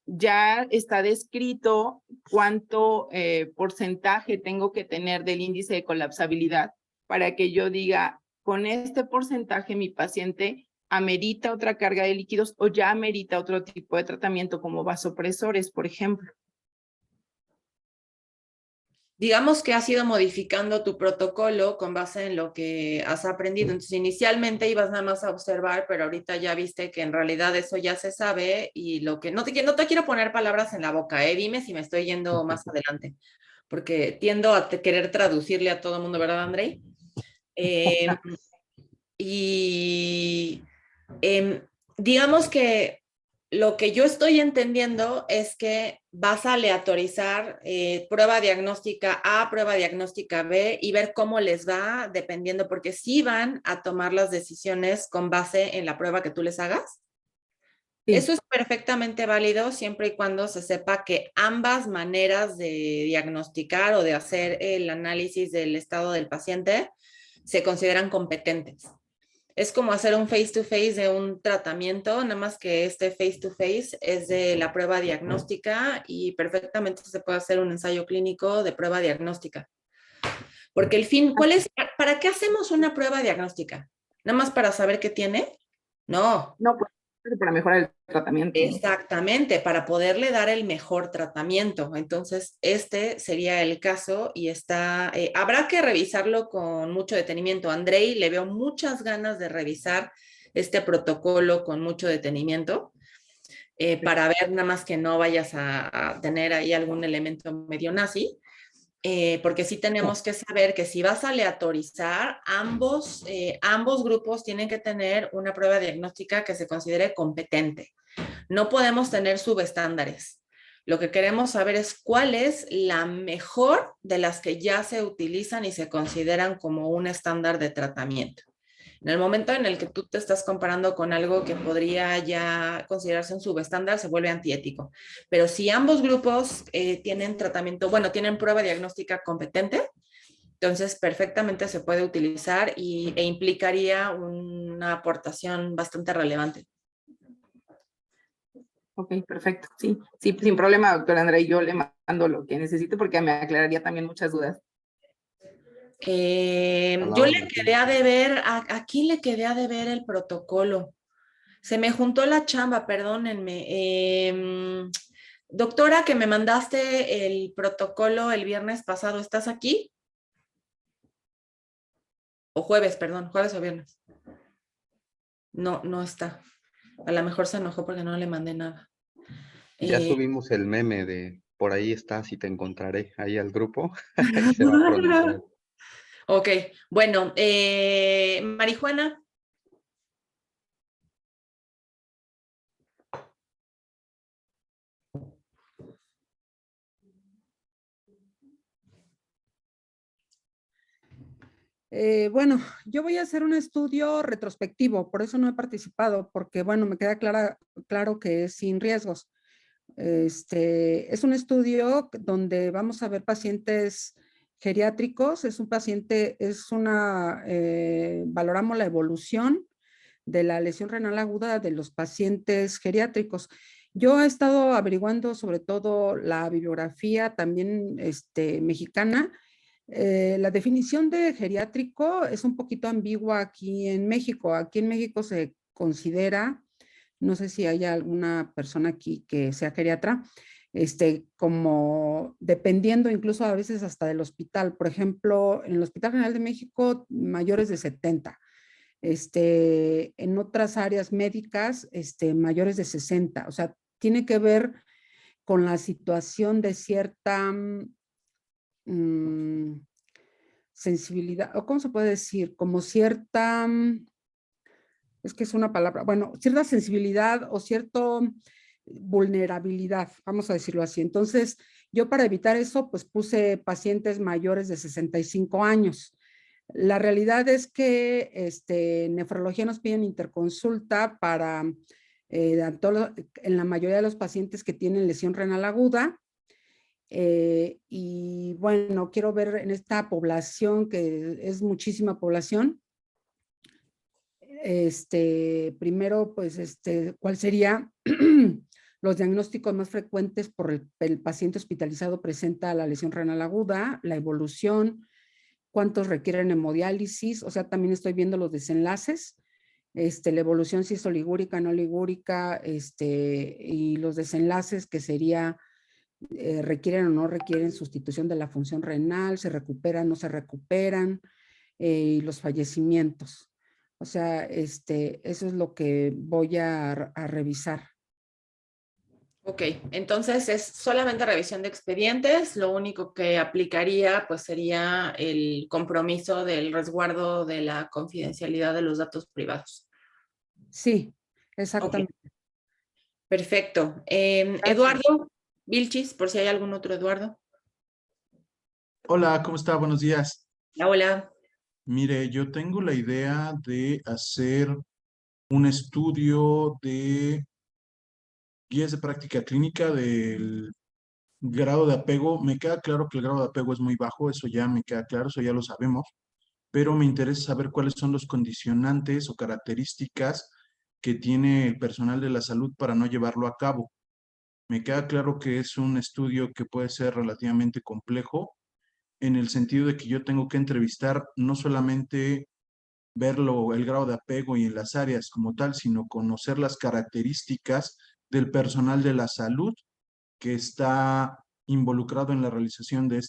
ya está descrito cuánto porcentaje tengo que tener del índice de colapsabilidad para que yo diga, con este porcentaje mi paciente amerita otra carga de líquidos o ya amerita otro tipo de tratamiento como vasopresores, por ejemplo. Digamos que has ido modificando tu protocolo con base en lo que has aprendido. Entonces, inicialmente ibas nada más a observar, pero ahorita ya viste que en realidad eso ya se sabe y lo que... No te quiero poner palabras en la boca, dime si me estoy yendo más adelante, porque tiendo a querer traducirle a todo el mundo, ¿verdad, Andrei? Digamos que lo que yo estoy entendiendo es que vas a aleatorizar prueba diagnóstica A, prueba diagnóstica B y ver cómo les va dependiendo, porque sí van a tomar las decisiones con base en la prueba que tú les hagas. Sí. Eso es perfectamente válido siempre y cuando se sepa que ambas maneras de diagnosticar o de hacer el análisis del estado del paciente se consideran competentes. Es como hacer un face-to-face de un tratamiento, nada más que este face-to-face es de la prueba diagnóstica y perfectamente se puede hacer un ensayo clínico de prueba diagnóstica. Porque el fin, ¿cuál es? ¿Para qué hacemos una prueba diagnóstica? ¿Nada más para saber qué tiene? No. No, pues para mejorar el tratamiento. Exactamente, para poderle dar el mejor tratamiento. Entonces, este sería el caso y habrá que revisarlo con mucho detenimiento. Andrei, le veo muchas ganas de revisar este protocolo con mucho detenimiento para ver nada más que no vayas a tener ahí algún elemento medio nazi. Porque sí tenemos que saber que si vas a aleatorizar, ambos grupos tienen que tener una prueba diagnóstica que se considere competente. No podemos tener subestándares. Lo que queremos saber es cuál es la mejor de las que ya se utilizan y se consideran como un estándar de tratamiento. En el momento en el que tú te estás comparando con algo que podría ya considerarse un subestándar, se vuelve antiético. Pero si ambos grupos tienen tratamiento, tienen prueba diagnóstica competente, entonces perfectamente se puede utilizar e implicaría una aportación bastante relevante. Ok, perfecto. Sí, sin problema, doctora Andrei, yo le mando lo que necesite porque me aclararía también muchas dudas. Yo le quedé a deber, ¿a quién le quedé a deber el protocolo? Se me juntó la chamba, perdónenme. Doctora, que me mandaste el protocolo el viernes pasado, ¿estás aquí? O jueves, perdón, jueves o viernes. No está. A lo mejor se enojó porque no le mandé nada. Ya subimos el meme de por ahí estás y te encontraré ahí al grupo. Ahí se va a pronunciar. Ok, bueno, Marijuana. Bueno, yo voy a hacer un estudio retrospectivo, por eso no he participado, porque bueno, me queda claro que es sin riesgos. Es un estudio donde vamos a ver pacientes geriátricos, valoramos la evolución de la lesión renal aguda de los pacientes geriátricos. Yo he estado averiguando sobre todo la bibliografía también mexicana. La definición de geriátrico es un poquito ambigua aquí en México. Aquí en México se considera, no sé si hay alguna persona aquí que sea geriatra, como dependiendo incluso a veces hasta del hospital. Por ejemplo, en el Hospital General de México, mayores de 70. En otras áreas médicas, mayores de 60. O sea, tiene que ver con la situación de cierta sensibilidad, o cómo se puede decir, como cierta, es que es una palabra, bueno, cierta sensibilidad o cierta vulnerabilidad, vamos a decirlo así. Entonces, yo para evitar eso, pues puse pacientes mayores de 65 años. La realidad es que nefrología nos piden interconsulta para, en la mayoría de los pacientes que tienen lesión renal aguda. Y bueno, quiero ver en esta población, que es muchísima población, primero, pues, ¿cuál sería los diagnósticos más frecuentes por el paciente hospitalizado presenta la lesión renal aguda, la evolución, cuántos requieren hemodiálisis? O sea, también estoy viendo los desenlaces, la evolución si es oligúrica, no oligúrica, y los desenlaces que sería requieren o no requieren sustitución de la función renal, se recuperan, no se recuperan, y los fallecimientos. O sea, eso es lo que voy a revisar. Ok, entonces es solamente revisión de expedientes. Lo único que aplicaría pues sería el compromiso del resguardo de la confidencialidad de los datos privados. Sí, exactamente. Okay. Perfecto. Eduardo Vilchis, por si hay algún otro Eduardo. Hola, ¿cómo está? Buenos días. Hola. Mire, yo tengo la idea de hacer un estudio de guías de práctica clínica del grado de apego. Me queda claro que el grado de apego es muy bajo, eso ya me queda claro, eso ya lo sabemos, pero me interesa saber cuáles son los condicionantes o características que tiene el personal de la salud para no llevarlo a cabo. Me queda claro que es un estudio que puede ser relativamente complejo, en el sentido de que yo tengo que entrevistar no solamente verlo, el grado de apego y en las áreas como tal, sino conocer las características del personal de la salud que está involucrado en la realización de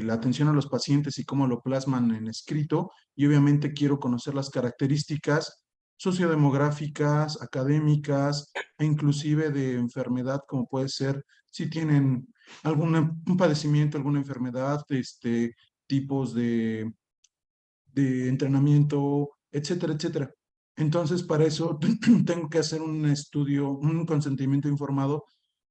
la atención a los pacientes y cómo lo plasman en escrito. Y obviamente quiero conocer las características sociodemográficas, académicas e inclusive de enfermedad, como puede ser si tienen un padecimiento, alguna enfermedad, tipos de entrenamiento, etcétera, etcétera. Entonces, para eso tengo que hacer un estudio, un consentimiento informado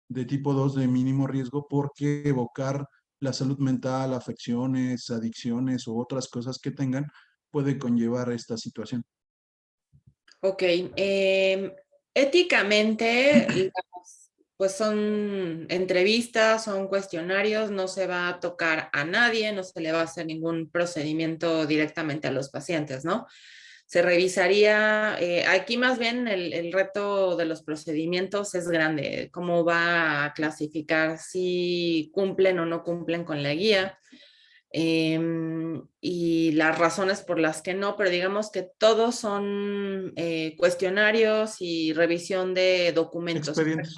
de tipo 2 de mínimo riesgo, porque evocar la salud mental, afecciones, adicciones u otras cosas que tengan puede conllevar a esta situación. Ok. Éticamente, pues son entrevistas, son cuestionarios, no se va a tocar a nadie, no se le va a hacer ningún procedimiento directamente a los pacientes, ¿no? Se revisaría, aquí más bien el reto de los procedimientos es grande, cómo va a clasificar si cumplen o no cumplen con la guía, y las razones por las que no, pero digamos que todos son cuestionarios y revisión de documentos. Expedientes.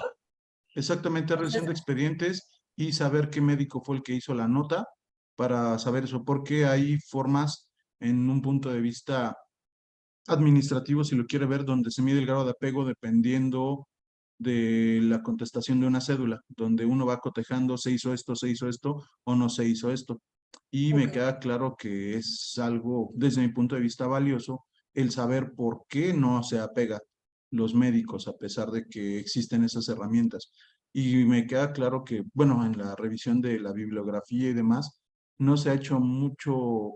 Exactamente, revisión de expedientes y saber qué médico fue el que hizo la nota para saber eso, porque hay formas en un punto de vista administrativo, si lo quiere ver, donde se mide el grado de apego dependiendo de la contestación de una cédula, donde uno va cotejando se hizo esto o no se hizo esto. Y me queda claro que es algo, desde mi punto de vista, valioso el saber por qué no se apega los médicos, a pesar de que existen esas herramientas. Y me queda claro que, bueno, en la revisión de la bibliografía y demás, no se ha hecho mucho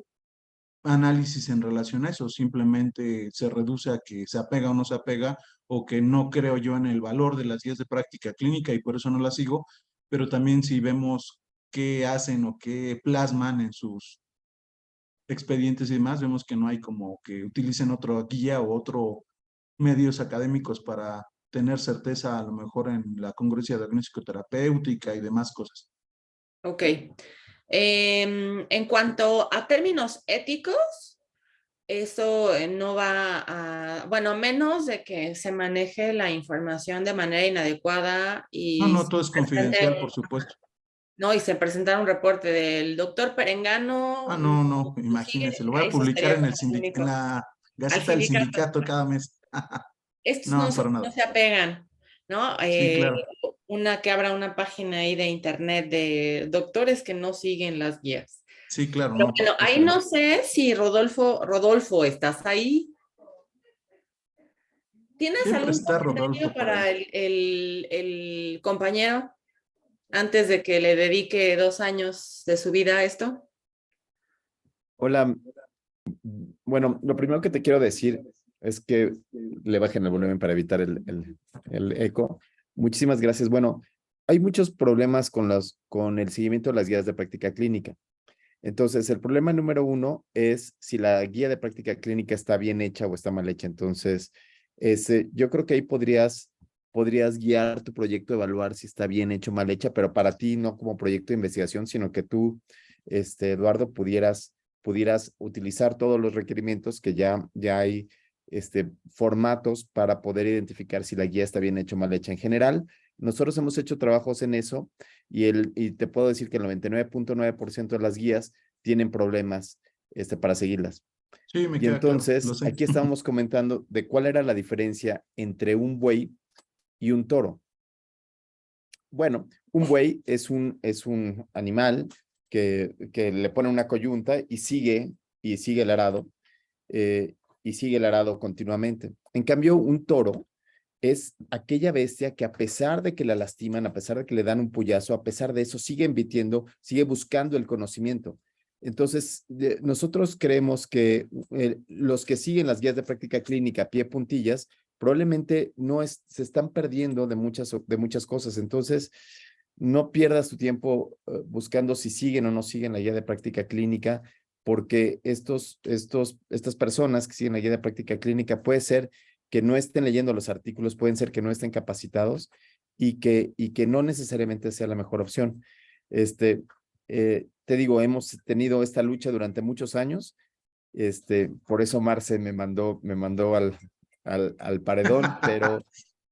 análisis en relación a eso, simplemente se reduce a que se apega o no se apega, o que no creo yo en el valor de las guías de práctica clínica y por eso no las sigo, pero también si vemos qué hacen o qué plasman en sus expedientes y demás, vemos que no hay como que utilicen otra guía o otro medios académicos para tener certeza a lo mejor en la congruencia diagnóstico-terapéutica y demás cosas. Ok. En cuanto a términos éticos, eso no va a, bueno, menos de que se maneje la información de manera inadecuada y No, todo es confidencial, por supuesto. no, y se presentara un reporte del doctor Perengano. No, imagínense, lo voy a Eso publicar sería en en la al Gaceta del Sindicato cada mes. Estos No, para no nada. se apegan, ¿no? Sí, claro. Una que abra una página ahí de internet de doctores que no siguen las guías. Sí, claro, Pero no. bueno, ahí no sé si Rodolfo, ¿estás ahí? ¿Tienes Siempre algún está comentario Rodolfo por ahí. para el compañero antes de que le dedique 2 años de su vida a esto? Hola, bueno, lo primero que te quiero decir es que le bajen el volumen para evitar el eco. Muchísimas gracias. Bueno, hay muchos problemas con el seguimiento de las guías de práctica clínica. Entonces, el problema número 1 es si la guía de práctica clínica está bien hecha o está mal hecha. Entonces, yo creo que ahí podrías guiar tu proyecto, evaluar si está bien hecho o mal hecha, pero para ti no como proyecto de investigación, sino que tú, Eduardo, pudieras utilizar todos los requerimientos que ya hay formatos para poder identificar si la guía está bien hecha o mal hecha. En general, nosotros hemos hecho trabajos en eso y te puedo decir que el 99.9% de las guías tienen problemas para seguirlas. Sí, me Y queda entonces, claro, lo sé. aquí estábamos comentando de cuál era la diferencia entre un buey y un toro. Bueno, un buey es un animal que le pone una coyunta y sigue el arado, y sigue el arado continuamente. En cambio, un toro es aquella bestia que a pesar de que la lastiman, a pesar de que le dan un puyazo, a pesar de eso sigue embitiendo, sigue buscando el conocimiento. Entonces, nosotros creemos que los que siguen las guías de práctica clínica a pie puntillas probablemente se están perdiendo de muchas cosas. Entonces, no pierdas tu tiempo buscando si siguen o no siguen la guía de práctica clínica, porque estas personas que siguen la guía de práctica clínica puede ser que no estén leyendo los artículos, pueden ser que no estén capacitados y que no necesariamente sea la mejor opción. Te digo, hemos tenido esta lucha durante muchos años. Por eso Marce me mandó al paredón,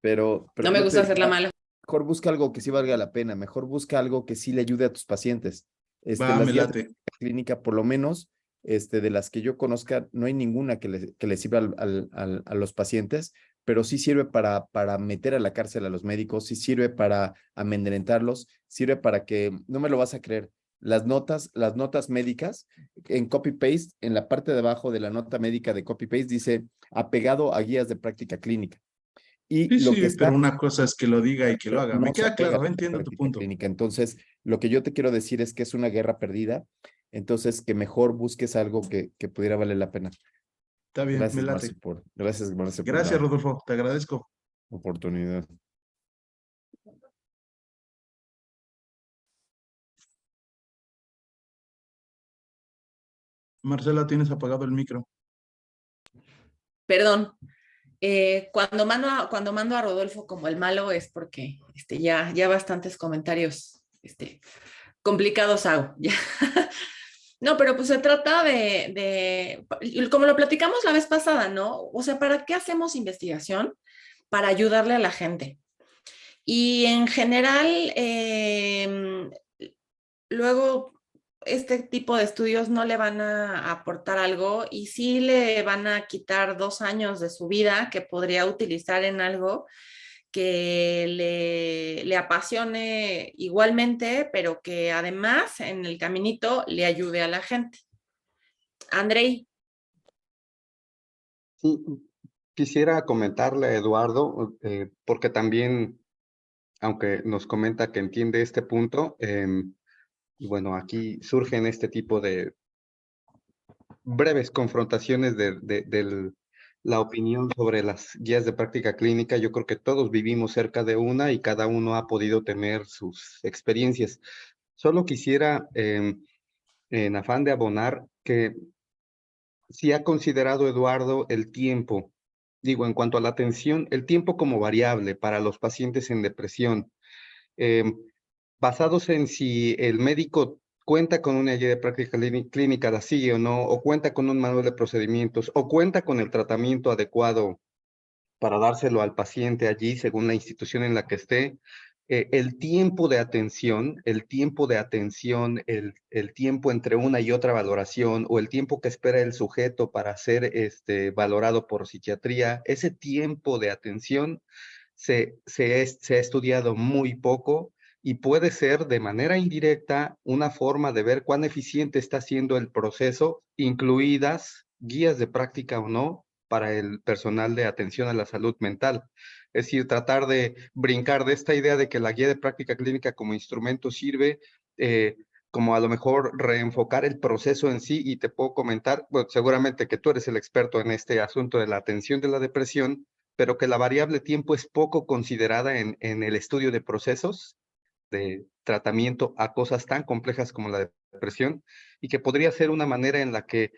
pero No me gusta hacer la mala. mejor busca algo que sí valga la pena, mejor busca algo que sí le ayude a tus pacientes. Va, Las me guías late. de clínica, por lo menos, de las que yo conozca, no hay ninguna que le sirva a los pacientes, pero sí sirve para meter a la cárcel a los médicos, sí sirve para amedrentarlos, sirve para que, no me lo vas a creer, las notas médicas en copy-paste, en la parte de abajo de la nota médica de copy-paste dice apegado a guías de práctica clínica. Y Sí, lo sí, que está pero una cosa es que lo diga y que lo haga. Me no se queda apega claro, a la entiendo tu práctica punto. clínica. Entonces, lo que yo te quiero decir es que es una guerra perdida. Entonces, que mejor busques algo que pudiera valer la pena. Está bien, me Gracias, late. Marce, por Gracias, la Rodolfo, te agradezco. oportunidad. Marcela, tienes apagado el micro. Perdón. Cuando mando a Rodolfo como el malo es porque ya bastantes comentarios complicados hago. Ya. No, pero pues se trata como lo platicamos la vez pasada, ¿no? O sea, ¿para qué hacemos investigación? Para ayudarle a la gente. Y en general, luego este tipo de estudios no le van a aportar algo y sí le van a quitar 2 años de su vida que podría utilizar en algo que le apasione igualmente, pero que además en el caminito le ayude a la gente. Andrei. Sí, quisiera comentarle a Eduardo, porque también, aunque nos comenta que entiende este punto, y bueno, aquí surgen este tipo de breves confrontaciones de la opinión sobre las guías de práctica clínica. Yo creo que todos vivimos cerca de una y cada uno ha podido tener sus experiencias. Solo quisiera, en afán de abonar, que si ha considerado Eduardo el tiempo, digo, en cuanto a la atención, el tiempo como variable para los pacientes en depresión, basados en si el médico cuenta con una guía de práctica clínica, la sigue o no, o cuenta con un manual de procedimientos, o cuenta con el tratamiento adecuado para dárselo al paciente allí, según la institución en la que esté. El tiempo de atención, el tiempo entre una y otra valoración, o el tiempo que espera el sujeto para ser valorado por psiquiatría, ese tiempo de atención se ha estudiado muy poco, y puede ser de manera indirecta una forma de ver cuán eficiente está siendo el proceso, incluidas guías de práctica o no, para el personal de atención a la salud mental. Es decir, tratar de brincar de esta idea de que la guía de práctica clínica como instrumento sirve, como a lo mejor reenfocar el proceso en sí. Y te puedo comentar, bueno, seguramente que tú eres el experto en este asunto de la atención de la depresión, pero que la variable tiempo es poco considerada en el estudio de procesos de tratamiento a cosas tan complejas como la depresión, y que podría ser una manera en la que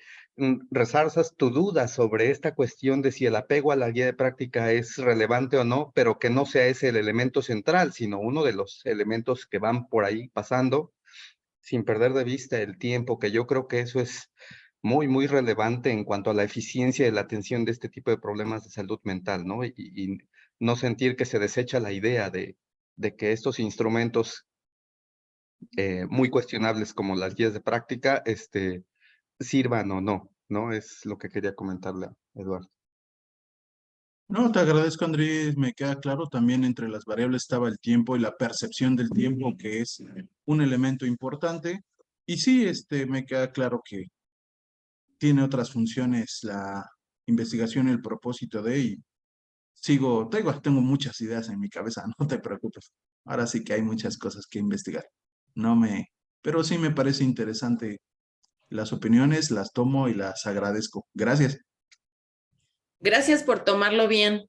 resalzas tu duda sobre esta cuestión de si el apego a la guía de práctica es relevante o no, pero que no sea ese el elemento central, sino uno de los elementos que van por ahí pasando, sin perder de vista el tiempo, que yo creo que eso es muy, muy relevante en cuanto a la eficiencia de la atención de este tipo de problemas de salud mental, ¿no? Y no sentir que se desecha la idea de que estos instrumentos muy cuestionables como las guías de práctica sirvan o no, ¿no? Es lo que quería comentarle a Eduardo. No, te agradezco, Andrés. Me queda claro, también entre las variables estaba el tiempo y la percepción del tiempo, que es un elemento importante. Y sí, me queda claro que tiene otras funciones la investigación y el propósito de, y tengo muchas ideas en mi cabeza, no te preocupes. Ahora sí que hay muchas cosas que investigar. Pero sí me parece interesante las opiniones, las tomo y las agradezco. Gracias. Gracias por tomarlo bien.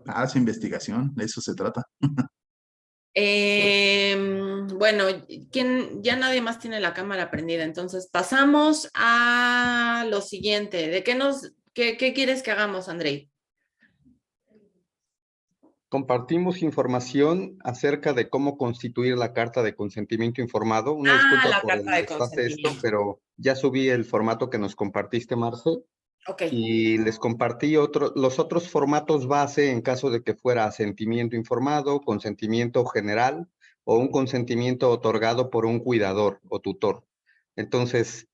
Haz investigación, de eso se trata. Bueno, ya nadie más tiene la cámara prendida, entonces pasamos a lo siguiente. ¿Qué quieres que hagamos, Andrei? Compartimos información acerca de cómo constituir la carta de consentimiento informado. Una disculpa la por carta el de desfase esto, consentimiento. pero ya subí el formato que nos compartiste, Marce. Ok. Y les compartí los otros formatos base en caso de que fuera asentimiento informado, consentimiento general o un consentimiento otorgado por un cuidador o tutor. Entonces,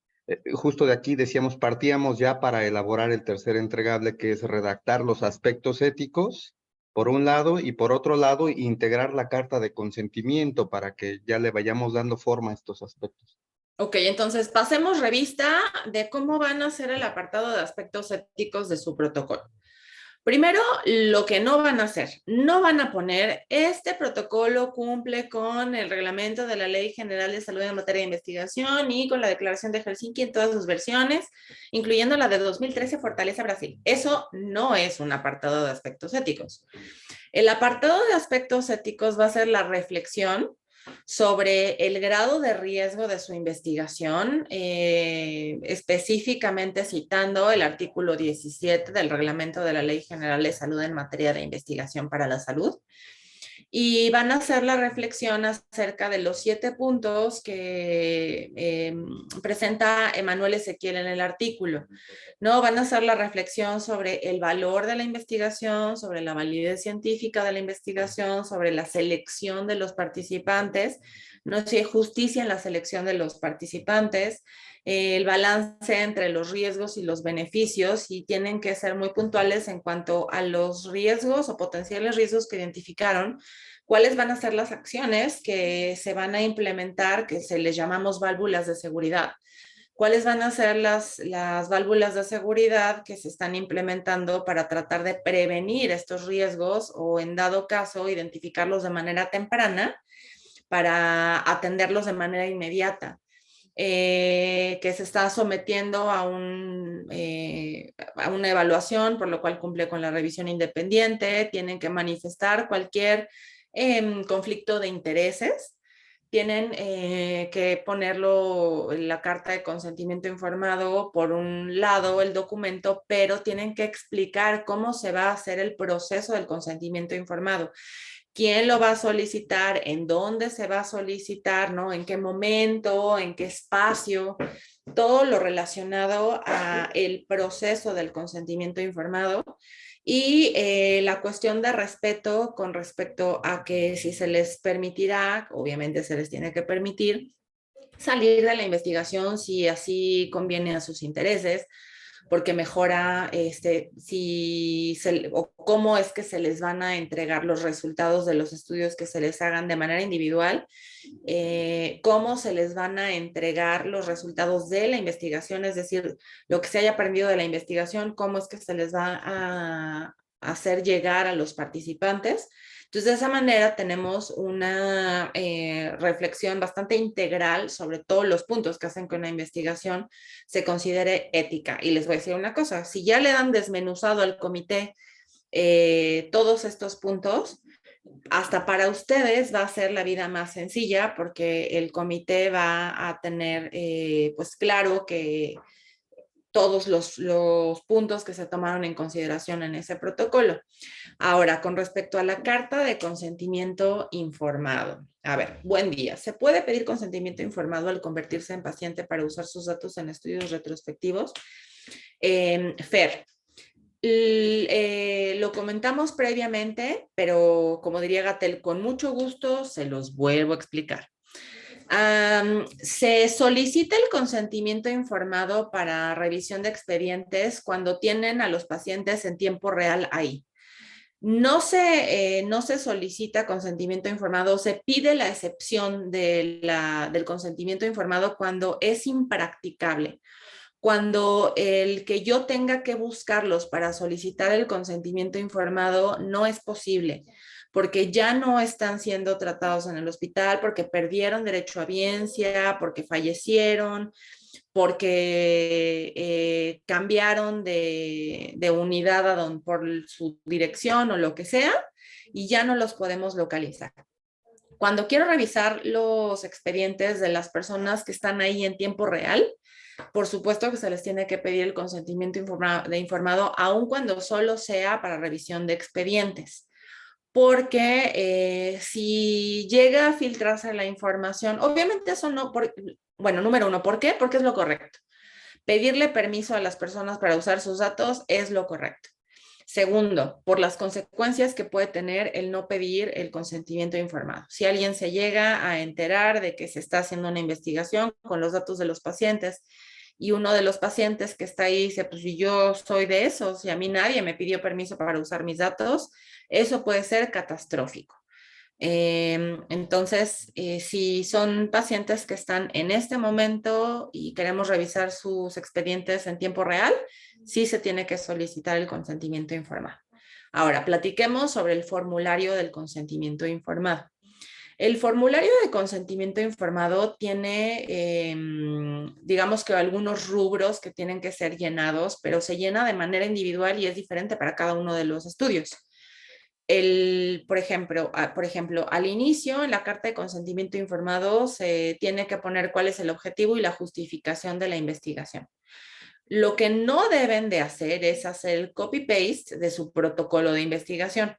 justo de aquí decíamos, partíamos ya para elaborar el tercer entregable, que es redactar los aspectos éticos, por un lado, y por otro lado, integrar la carta de consentimiento para que ya le vayamos dando forma a estos aspectos. Ok, entonces pasemos revista de cómo van a hacer el apartado de aspectos éticos de su protocolo. Primero, lo que no van a hacer, no van a poner, este protocolo cumple con el reglamento de la Ley General de Salud en materia de investigación y con la Declaración de Helsinki en todas sus versiones, incluyendo la de 2013, Fortaleza Brasil. Eso no es un apartado de aspectos éticos. El apartado de aspectos éticos va a ser la reflexión sobre el grado de riesgo de su investigación, específicamente citando el artículo 17 del Reglamento de la Ley General de Salud en materia de investigación para la salud. Y van a hacer la reflexión acerca de los 7 puntos que presenta Emanuel Ezequiel en el artículo. ¿No? Van a hacer la reflexión sobre el valor de la investigación, sobre la validez científica de la investigación, sobre la selección de los participantes, no si hay justicia en la selección de los participantes, el balance entre los riesgos y los beneficios, y tienen que ser muy puntuales en cuanto a los riesgos o potenciales riesgos que identificaron, cuáles van a ser las acciones que se van a implementar, que se les llamamos válvulas de seguridad. ¿Cuáles van a ser las válvulas de seguridad que se están implementando para tratar de prevenir estos riesgos o, en dado caso, identificarlos de manera temprana para atenderlos de manera inmediata? que se está sometiendo a una evaluación, por lo cual cumple con la revisión independiente, tienen que manifestar cualquier conflicto de intereses, tienen que ponerlo en la carta de consentimiento informado por un lado, el documento, pero tienen que explicar cómo se va a hacer el proceso del consentimiento informado. ¿Quién lo va a solicitar? ¿En dónde se va a solicitar? ¿No? ¿En qué momento? ¿En qué espacio? Todo lo relacionado a el proceso del consentimiento informado. Y la cuestión de respeto con respecto a que si se les permitirá, obviamente se les tiene que permitir, salir de la investigación si así conviene a sus intereses, porque mejora o cómo es que se les van a entregar los resultados de los estudios que se les hagan de manera individual, cómo se les van a entregar los resultados de la investigación, es decir, lo que se haya aprendido de la investigación, cómo es que se les va a hacer llegar a los participantes. Entonces, de esa manera tenemos una reflexión bastante integral sobre todos los puntos que hacen que una investigación se considere ética. Y les voy a decir una cosa, si ya le dan desmenuzado al comité todos estos puntos, hasta para ustedes va a ser la vida más sencilla porque el comité va a tener pues claro que todos los puntos que se tomaron en consideración en ese protocolo. Ahora, con respecto a la carta de consentimiento informado. A ver, buen día. ¿Se puede pedir consentimiento informado al convertirse en paciente para usar sus datos en estudios retrospectivos? Fer, lo comentamos previamente, pero como diría Gatell, con mucho gusto se los vuelvo a explicar. Se solicita el consentimiento informado para revisión de expedientes cuando tienen a los pacientes en tiempo real ahí. No se solicita consentimiento informado, se pide la excepción del consentimiento informado cuando es impracticable. Cuando el que yo tenga que buscarlos para solicitar el consentimiento informado no es posible, porque ya no están siendo tratados en el hospital, porque perdieron derecho a audiencia, porque fallecieron, porque cambiaron de unidad por su dirección o lo que sea, y ya no los podemos localizar. Cuando quiero revisar los expedientes de las personas que están ahí en tiempo real, por supuesto que se les tiene que pedir el consentimiento informado, aun cuando solo sea para revisión de expedientes. Porque si llega a filtrarse la información, obviamente eso no, bueno, número uno, ¿por qué? Porque es lo correcto. Pedirle permiso a las personas para usar sus datos es lo correcto. Segundo, por las consecuencias que puede tener el no pedir el consentimiento informado. Si alguien se llega a enterar de que se está haciendo una investigación con los datos de los pacientes y uno de los pacientes que está ahí dice, pues yo soy de esos y a mí nadie me pidió permiso para usar mis datos, eso puede ser catastrófico. Entonces, si son pacientes que están en este momento y queremos revisar sus expedientes en tiempo real, sí se tiene que solicitar el consentimiento informado. Ahora, platiquemos sobre el formulario del consentimiento informado. El formulario de consentimiento informado tiene, digamos que algunos rubros que tienen que ser llenados, pero se llena de manera individual y es diferente para cada uno de los estudios. Por ejemplo, al inicio, en la carta de consentimiento informado, se tiene que poner cuál es el objetivo y la justificación de la investigación. Lo que no deben de hacer es hacer el copy-paste de su protocolo de investigación,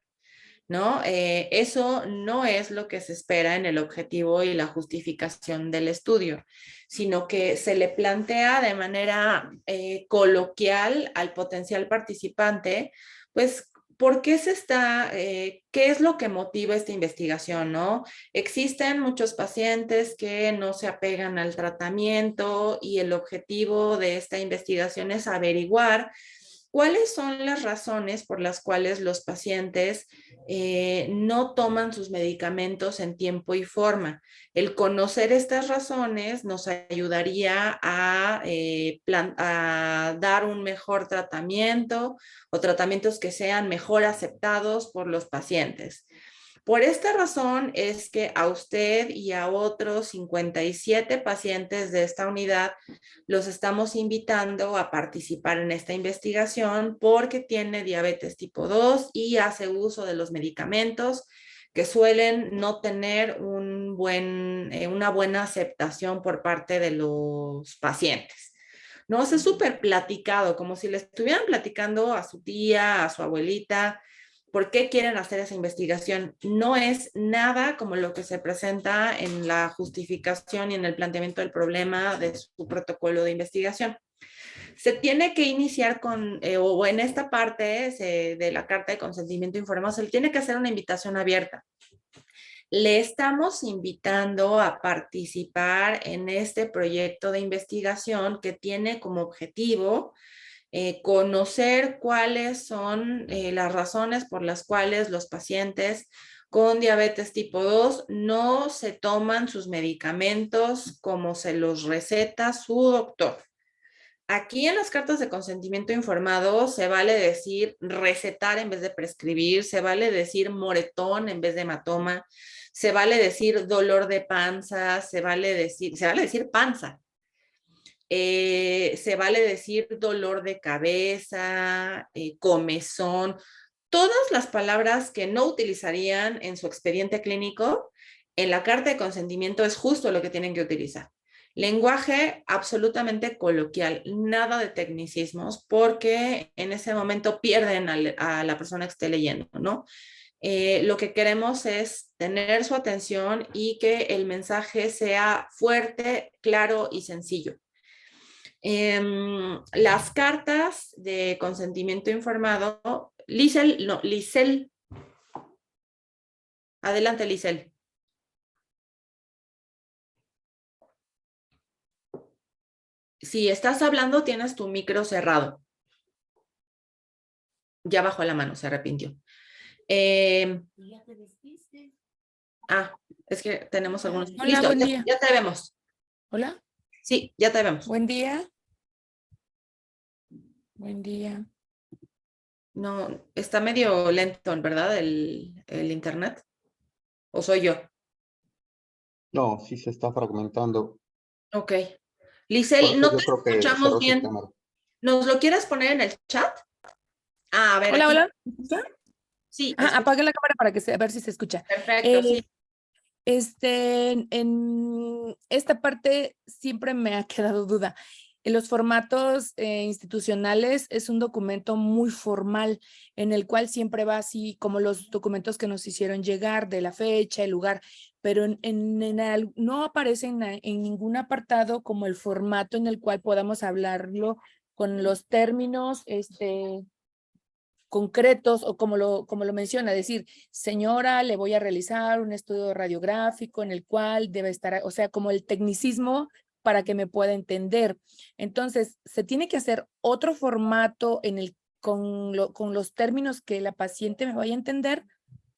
¿no? Eso no es lo que se espera en el objetivo y la justificación del estudio, sino que se le plantea de manera coloquial al potencial participante, pues, ¿por qué qué es lo que motiva esta investigación, no? Existen muchos pacientes que no se apegan al tratamiento y el objetivo de esta investigación es averiguar cuáles son las razones por las cuales los pacientes no toman sus medicamentos en tiempo y forma. El conocer estas razones nos ayudaría a dar un mejor tratamiento o tratamientos que sean mejor aceptados por los pacientes. Por esta razón es que a usted y a otros 57 pacientes de esta unidad los estamos invitando a participar en esta investigación porque tiene diabetes tipo 2 y hace uso de los medicamentos que suelen no tener una buena aceptación por parte de los pacientes. No, es súper platicado, como si le estuvieran platicando a su tía, a su abuelita, por qué quieren hacer esa investigación. No es nada como lo que se presenta en la justificación y en el planteamiento del problema de su protocolo de investigación. Se tiene que iniciar con, o en esta parte de la carta de consentimiento informado, se le tiene que hacer una invitación abierta. Le estamos invitando a participar en este proyecto de investigación que tiene como objetivo conocer cuáles son las razones por las cuales los pacientes con diabetes tipo 2 no se toman sus medicamentos como se los receta su doctor. Aquí en las cartas de consentimiento informado se vale decir recetar en vez de prescribir, se vale decir moretón en vez de hematoma, se vale decir dolor de panza, se vale decir panza. Se vale decir dolor de cabeza, comezón, todas las palabras que no utilizarían en su expediente clínico, en la carta de consentimiento es justo lo que tienen que utilizar. Lenguaje absolutamente coloquial, nada de tecnicismos, porque en ese momento pierden a la persona que esté leyendo, ¿no? Lo que queremos es tener su atención y que el mensaje sea fuerte, claro y sencillo. Las cartas de consentimiento informado, Lisel. Adelante, Lisel. Si estás hablando, tienes tu micro cerrado. Ya bajó la mano, se arrepintió. Es que tenemos algunos. Hola, Listo, buen día. ya te vemos. Hola. Sí, ya te vemos. Buen día. Buen día. No, está medio lento, ¿verdad? El internet. ¿O soy yo? No, sí se está fragmentando. Ok. Por Lisel, eso no yo te creo que escuchamos cerró su bien. cámara. ¿Nos lo quieres poner en el chat? A ver, Hola, aquí. hola. ¿Me escucha? Sí, Apague la cámara para a ver si se escucha. perfecto, sí. En esta parte siempre me ha quedado duda. En los formatos institucionales es un documento muy formal en el cual siempre va así como los documentos que nos hicieron llegar de la fecha, el lugar, pero no aparece en ningún apartado como el formato en el cual podamos hablarlo con los términos concretos o como lo menciona, decir, señora, le voy a realizar un estudio radiográfico en el cual debe estar, o sea, como el tecnicismo para que me pueda entender. Entonces, se tiene que hacer otro formato con los términos que la paciente me vaya a entender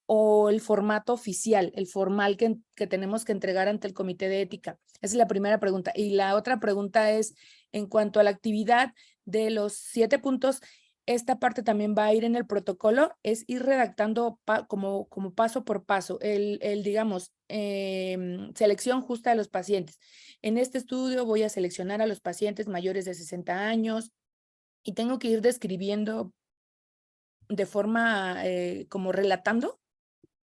o el formato oficial, el formal que tenemos que entregar ante el comité de ética. Esa es la primera pregunta. Y la otra pregunta es, en cuanto a la actividad de los 7 puntos, esta parte también va a ir en el protocolo, es ir redactando como paso por paso, digamos, selección justa de los pacientes. En este estudio voy a seleccionar a los pacientes mayores de 60 años y tengo que ir describiendo de forma como relatando.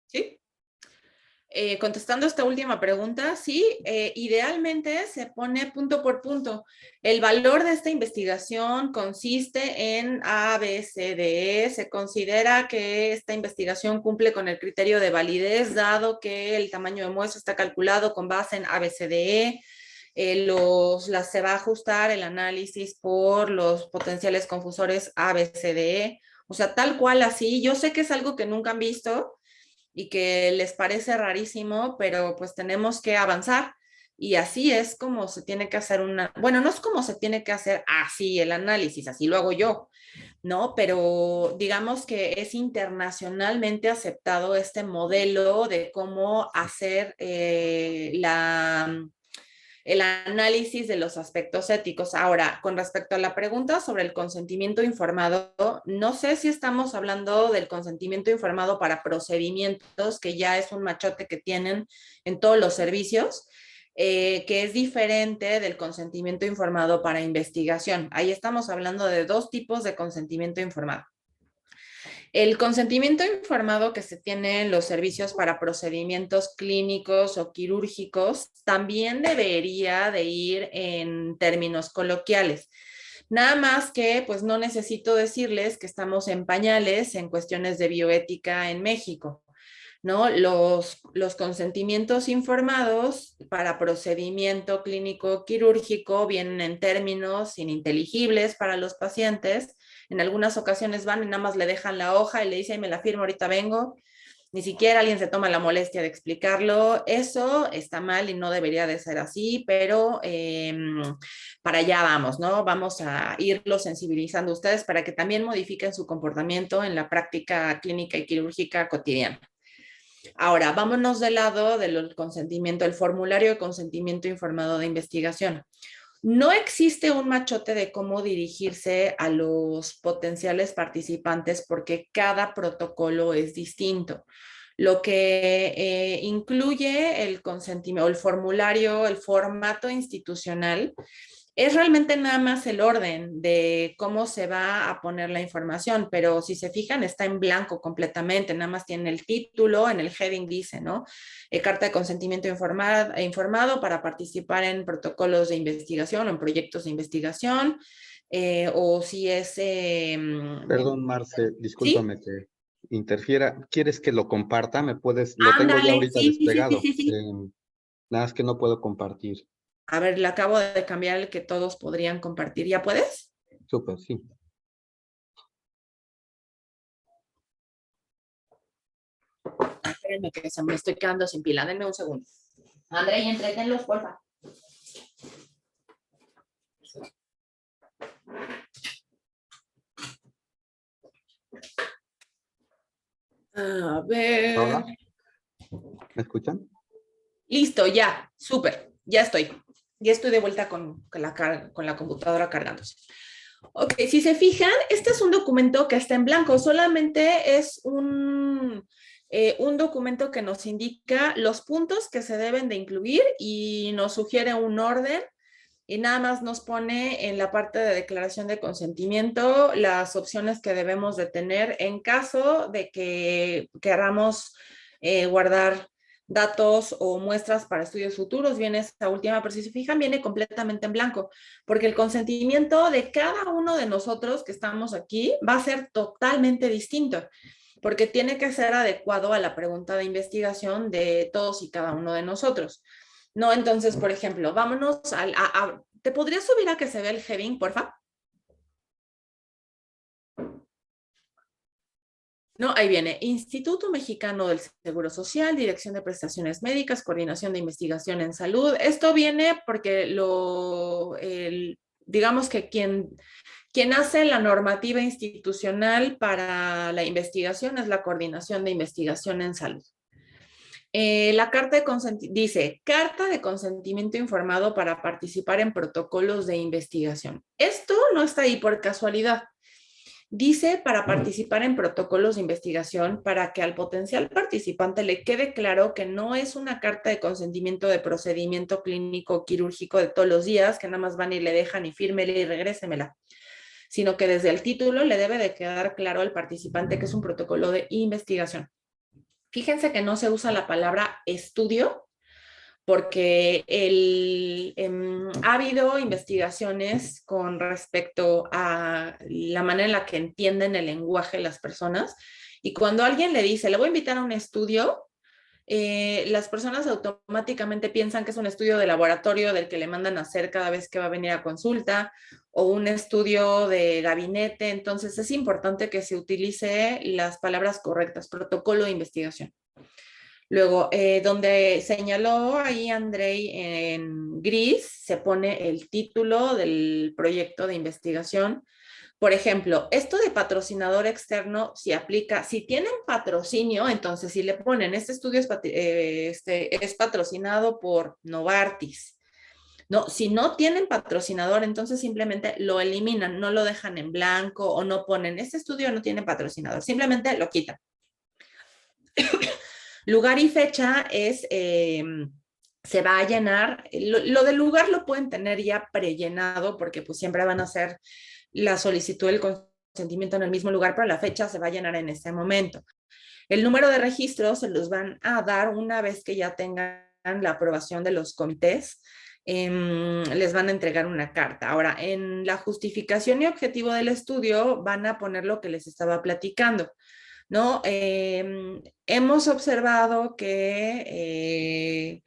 Sí. Contestando esta última pregunta, sí, idealmente se pone punto por punto. El valor de esta investigación consiste en A, B, C, D, E. Se considera que esta investigación cumple con el criterio de validez, dado que el tamaño de muestra está calculado con base en A, B, C, D, E. Se va a ajustar el análisis por los potenciales confusores A, B, C, D, E. O sea, tal cual así. Yo sé que es algo que nunca han visto y que les parece rarísimo, pero pues tenemos que avanzar y así es como se tiene que hacer bueno, no es como se tiene que hacer así el análisis, así lo hago yo, ¿no? Pero digamos que es internacionalmente aceptado este modelo de cómo hacer el análisis de los aspectos éticos. Ahora, con respecto a la pregunta sobre el consentimiento informado, no sé si estamos hablando del consentimiento informado para procedimientos, que ya es un machote que tienen en todos los servicios, que es diferente del consentimiento informado para investigación. Ahí estamos hablando de dos tipos de consentimiento informado. El consentimiento informado que se tiene en los servicios para procedimientos clínicos o quirúrgicos también debería de ir en términos coloquiales. Nada más que, pues no necesito decirles que estamos en pañales en cuestiones de bioética en México, ¿no? Los consentimientos informados para procedimiento clínico quirúrgico vienen en términos ininteligibles para los pacientes. En algunas ocasiones van y nada más le dejan la hoja y le dicen, me la firmo, ahorita vengo. Ni siquiera alguien se toma la molestia de explicarlo. Eso está mal y no debería de ser así, pero para allá vamos, ¿no? Vamos a irlo sensibilizando a ustedes para que también modifiquen su comportamiento en la práctica clínica y quirúrgica cotidiana. Ahora, vámonos del lado del consentimiento, el formulario de consentimiento informado de investigación. No existe un machote de cómo dirigirse a los potenciales participantes porque cada protocolo es distinto. Lo que incluye el consentimiento, el formulario, el formato institucional, es realmente nada más el orden de cómo se va a poner la información, pero si se fijan está en blanco completamente, nada más tiene el título, en el heading dice, ¿no? Carta de consentimiento informado para participar en protocolos de investigación o en proyectos de investigación, o si es... Perdón, Marce, discúlpame ¿sí? que interfiera. ¿Quieres que lo comparta? ¿Me puedes? Lo tengo ya Ándale, ahorita sí, desplegado. sí. Nada más que no puedo compartir. A ver, le acabo de cambiar el que todos podrían compartir. ¿Ya puedes? Súper, sí. Espérenme que se me estoy quedando sin pila. Denme un segundo. André, entretenlos, porfa. A ver. ¿Ahora? ¿Me escuchan? Listo, ya. Súper. Ya estoy. Ya estoy de vuelta con la computadora cargándose. Ok, si se fijan, este es un documento que está en blanco. Solamente es un documento que nos indica los puntos que se deben de incluir y nos sugiere un orden y nada más nos pone en la parte de declaración de consentimiento las opciones que debemos de tener en caso de que queramos guardar datos o muestras para estudios futuros. Viene esta última, pero si se fijan viene completamente en blanco, porque el consentimiento de cada uno de nosotros que estamos aquí va a ser totalmente distinto, porque tiene que ser adecuado a la pregunta de investigación de todos y cada uno de nosotros. No, entonces, por ejemplo, vámonos ¿te podrías subir a que se vea el heading, porfa? No, ahí viene. Instituto Mexicano del Seguro Social, Dirección de Prestaciones Médicas, Coordinación de Investigación en Salud. Esto viene porque digamos que quien hace la normativa institucional para la investigación es la Coordinación de Investigación en Salud. La carta de consentimiento dice, carta de consentimiento informado para participar en protocolos de investigación. Esto no está ahí por casualidad. Dice para participar en protocolos de investigación para que al potencial participante le quede claro que no es una carta de consentimiento de procedimiento clínico quirúrgico de todos los días, que nada más van y le dejan y fírmele y regrésemela, sino que desde el título le debe de quedar claro al participante que es un protocolo de investigación. Fíjense que no se usa la palabra estudio porque ha habido investigaciones con respecto a la manera en la que entienden el lenguaje las personas y cuando alguien le dice, le voy a invitar a un estudio, las personas automáticamente piensan que es un estudio de laboratorio del que le mandan a hacer cada vez que va a venir a consulta o un estudio de gabinete. Entonces es importante que se utilice las palabras correctas, protocolo de investigación. Luego, donde señaló ahí Andrei en gris, se pone el título del proyecto de investigación. Por ejemplo, esto de patrocinador externo, si aplica, si tienen patrocinio, entonces si le ponen, este estudio es patrocinado por Novartis, ¿no? Si no tienen patrocinador, entonces simplemente lo eliminan, no lo dejan en blanco o no ponen, este estudio no tiene patrocinador, simplemente lo quitan. Lugar y fecha es, se va a llenar, lo del lugar lo pueden tener ya prellenado porque pues siempre van a hacer la solicitud del consentimiento en el mismo lugar, pero la fecha se va a llenar en este momento. El número de registros se los van a dar una vez que ya tengan la aprobación de los comités. Les van a entregar una carta. Ahora, en la justificación y objetivo del estudio van a poner lo que les estaba platicando, ¿no? Hemos observado que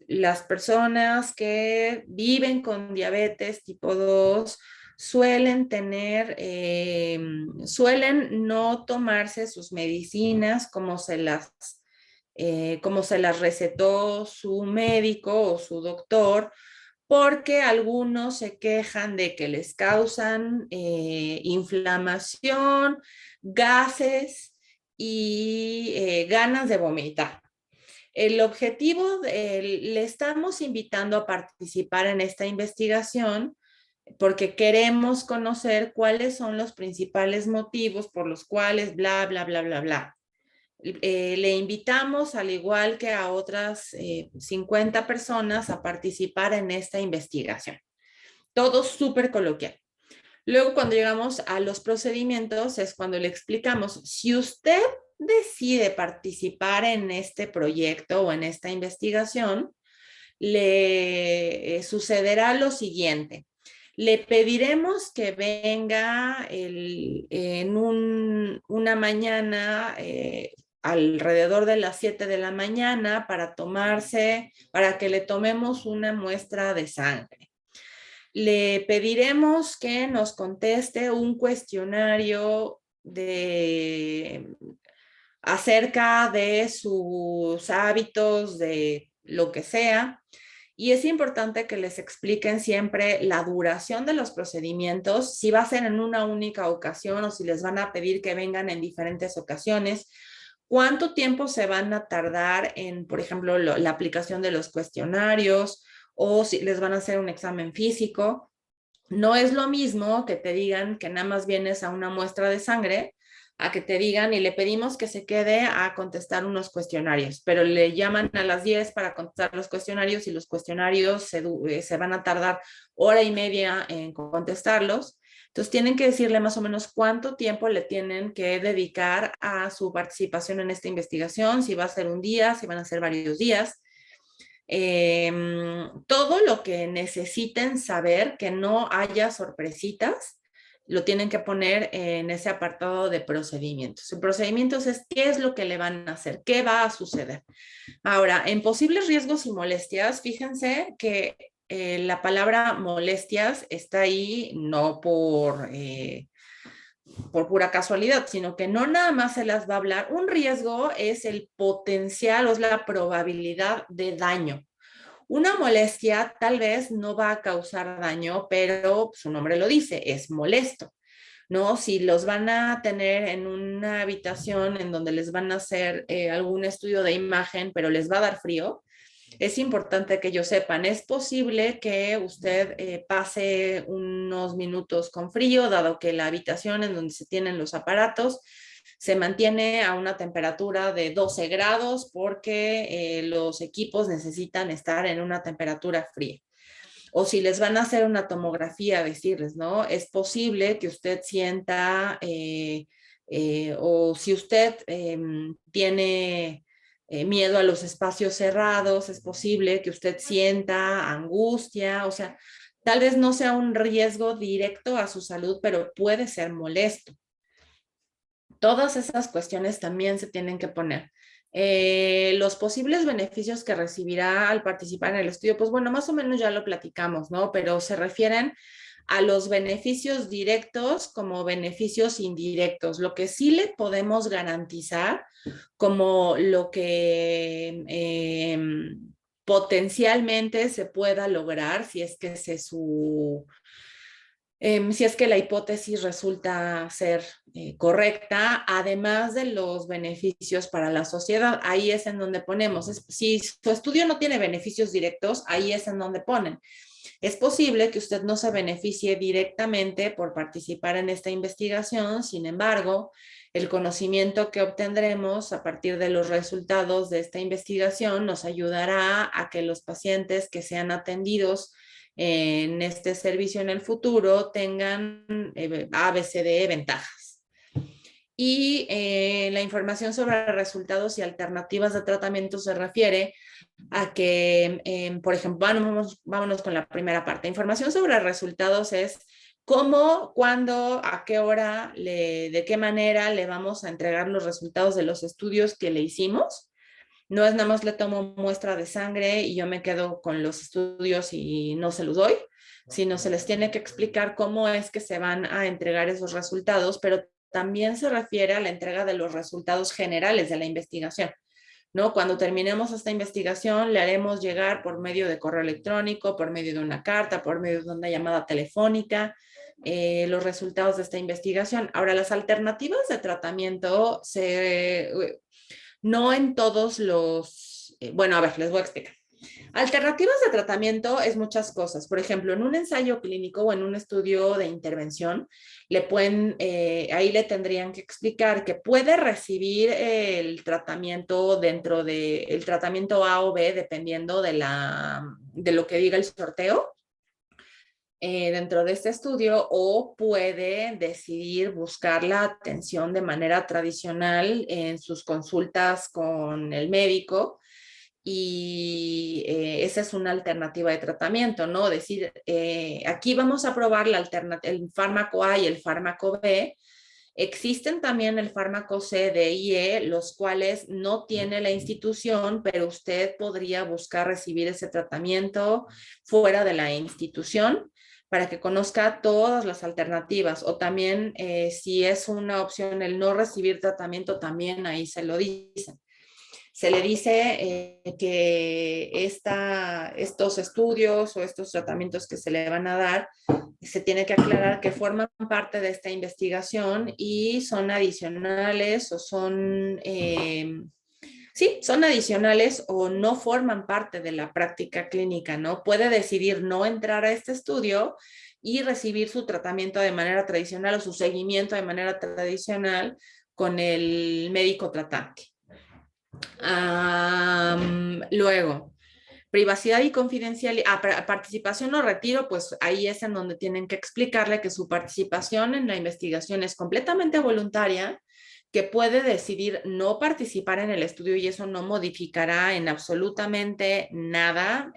las personas que viven con diabetes tipo 2 suelen tener, suelen no tomarse sus medicinas como se las recetó su médico o su doctor, porque algunos se quejan de que les causan inflamación, gases y ganas de vomitar. El objetivo, le estamos invitando a participar en esta investigación porque queremos conocer cuáles son los principales motivos por los cuales bla, bla, bla, bla, bla. Le invitamos, al igual que a otras 50 personas, a participar en esta investigación. Todo súper coloquial. Luego, cuando llegamos a los procedimientos, es cuando le explicamos, si usted decide participar en este proyecto o en esta investigación, le sucederá lo siguiente. Le pediremos que venga en una mañana alrededor de las 7 de la mañana para que le tomemos una muestra de sangre. Le pediremos que nos conteste un cuestionario acerca de sus hábitos, de lo que sea. Y es importante que les expliquen siempre la duración de los procedimientos, si va a ser en una única ocasión o si les van a pedir que vengan en diferentes ocasiones, cuánto tiempo se van a tardar en, por ejemplo, la aplicación de los cuestionarios o si les van a hacer un examen físico. No es lo mismo que te digan que nada más vienes a una muestra de sangre, a que te digan y le pedimos que se quede a contestar unos cuestionarios, pero le llaman a las 10 para contestar los cuestionarios y los cuestionarios se van a tardar hora y media en contestarlos. Entonces tienen que decirle más o menos cuánto tiempo le tienen que dedicar a su participación en esta investigación, si va a ser un día, si van a ser varios días. Todo lo que necesiten saber, que no haya sorpresitas, lo tienen que poner en ese apartado de procedimientos. En procedimientos es qué es lo que le van a hacer, qué va a suceder. Ahora, en posibles riesgos y molestias, fíjense que la palabra molestias está ahí no por pura casualidad, sino que no nada más se las va a hablar. Un riesgo es el potencial o es la probabilidad de daño. Una molestia tal vez no va a causar daño, pero su nombre lo dice, es molesto, ¿no? Si los van a tener en una habitación en donde les van a hacer algún estudio de imagen, pero les va a dar frío, es importante que ellos sepan, es posible que usted pase unos minutos con frío, dado que la habitación en donde se tienen los aparatos se mantiene a una temperatura de 12 grados porque los equipos necesitan estar en una temperatura fría. O si les van a hacer una tomografía, decirles, ¿no? Es posible que usted sienta, o si usted tiene miedo a los espacios cerrados, es posible que usted sienta angustia, o sea, tal vez no sea un riesgo directo a su salud, pero puede ser molesto. Todas esas cuestiones también se tienen que poner. Los posibles beneficios que recibirá al participar en el estudio, pues bueno, más o menos ya lo platicamos, ¿no? Pero se refieren a los beneficios directos como beneficios indirectos. Lo que sí le podemos garantizar como lo que potencialmente se pueda lograr si es que si es que la hipótesis resulta ser correcta, además de los beneficios para la sociedad. Ahí es en donde ponemos. Si su estudio no tiene beneficios directos, ahí es en donde ponen. Es posible que usted no se beneficie directamente por participar en esta investigación, sin embargo, el conocimiento que obtendremos a partir de los resultados de esta investigación nos ayudará a que los pacientes que sean atendidos en este servicio en el futuro tengan ABCD ventajas. Y la información sobre resultados y alternativas de tratamiento se refiere a que, por ejemplo, vámonos con la primera parte. Información sobre resultados es cómo, cuándo, a qué hora, de qué manera le vamos a entregar los resultados de los estudios que le hicimos. No es nada más le tomo muestra de sangre y yo me quedo con los estudios y no se los doy, sino se les tiene que explicar cómo es que se van a entregar esos resultados, pero también se refiere a la entrega de los resultados generales de la investigación, ¿no? Cuando terminemos esta investigación, le haremos llegar por medio de correo electrónico, por medio de una carta, por medio de una llamada telefónica, los resultados de esta investigación. Ahora, las alternativas de tratamiento no en todos los... bueno, a ver, les voy a explicar. Alternativas de tratamiento es muchas cosas. Por ejemplo, en un ensayo clínico o en un estudio de intervención, ahí le tendrían que explicar que puede recibir el tratamiento dentro del tratamiento A o B, dependiendo de lo que diga el sorteo dentro de este estudio, o puede decidir buscar la atención de manera tradicional en sus consultas con el médico. Y esa es una alternativa de tratamiento, ¿no? Decir, aquí vamos a probar el fármaco A y el fármaco B. Existen también el fármaco C, D y E, los cuales no tiene la institución, pero usted podría buscar recibir ese tratamiento fuera de la institución para que conozca todas las alternativas. O también, si es una opción el no recibir tratamiento, también ahí se lo dicen. Se le dice que estos estudios o estos tratamientos que se le van a dar, se tiene que aclarar que forman parte de esta investigación y son adicionales o son adicionales o no forman parte de la práctica clínica, ¿no? Puede decidir no entrar a este estudio y recibir su tratamiento de manera tradicional o su seguimiento de manera tradicional con el médico tratante. Luego, privacidad y confidencialidad, participación o retiro, pues ahí es en donde tienen que explicarle que su participación en la investigación es completamente voluntaria, que puede decidir no participar en el estudio y eso no modificará en absolutamente nada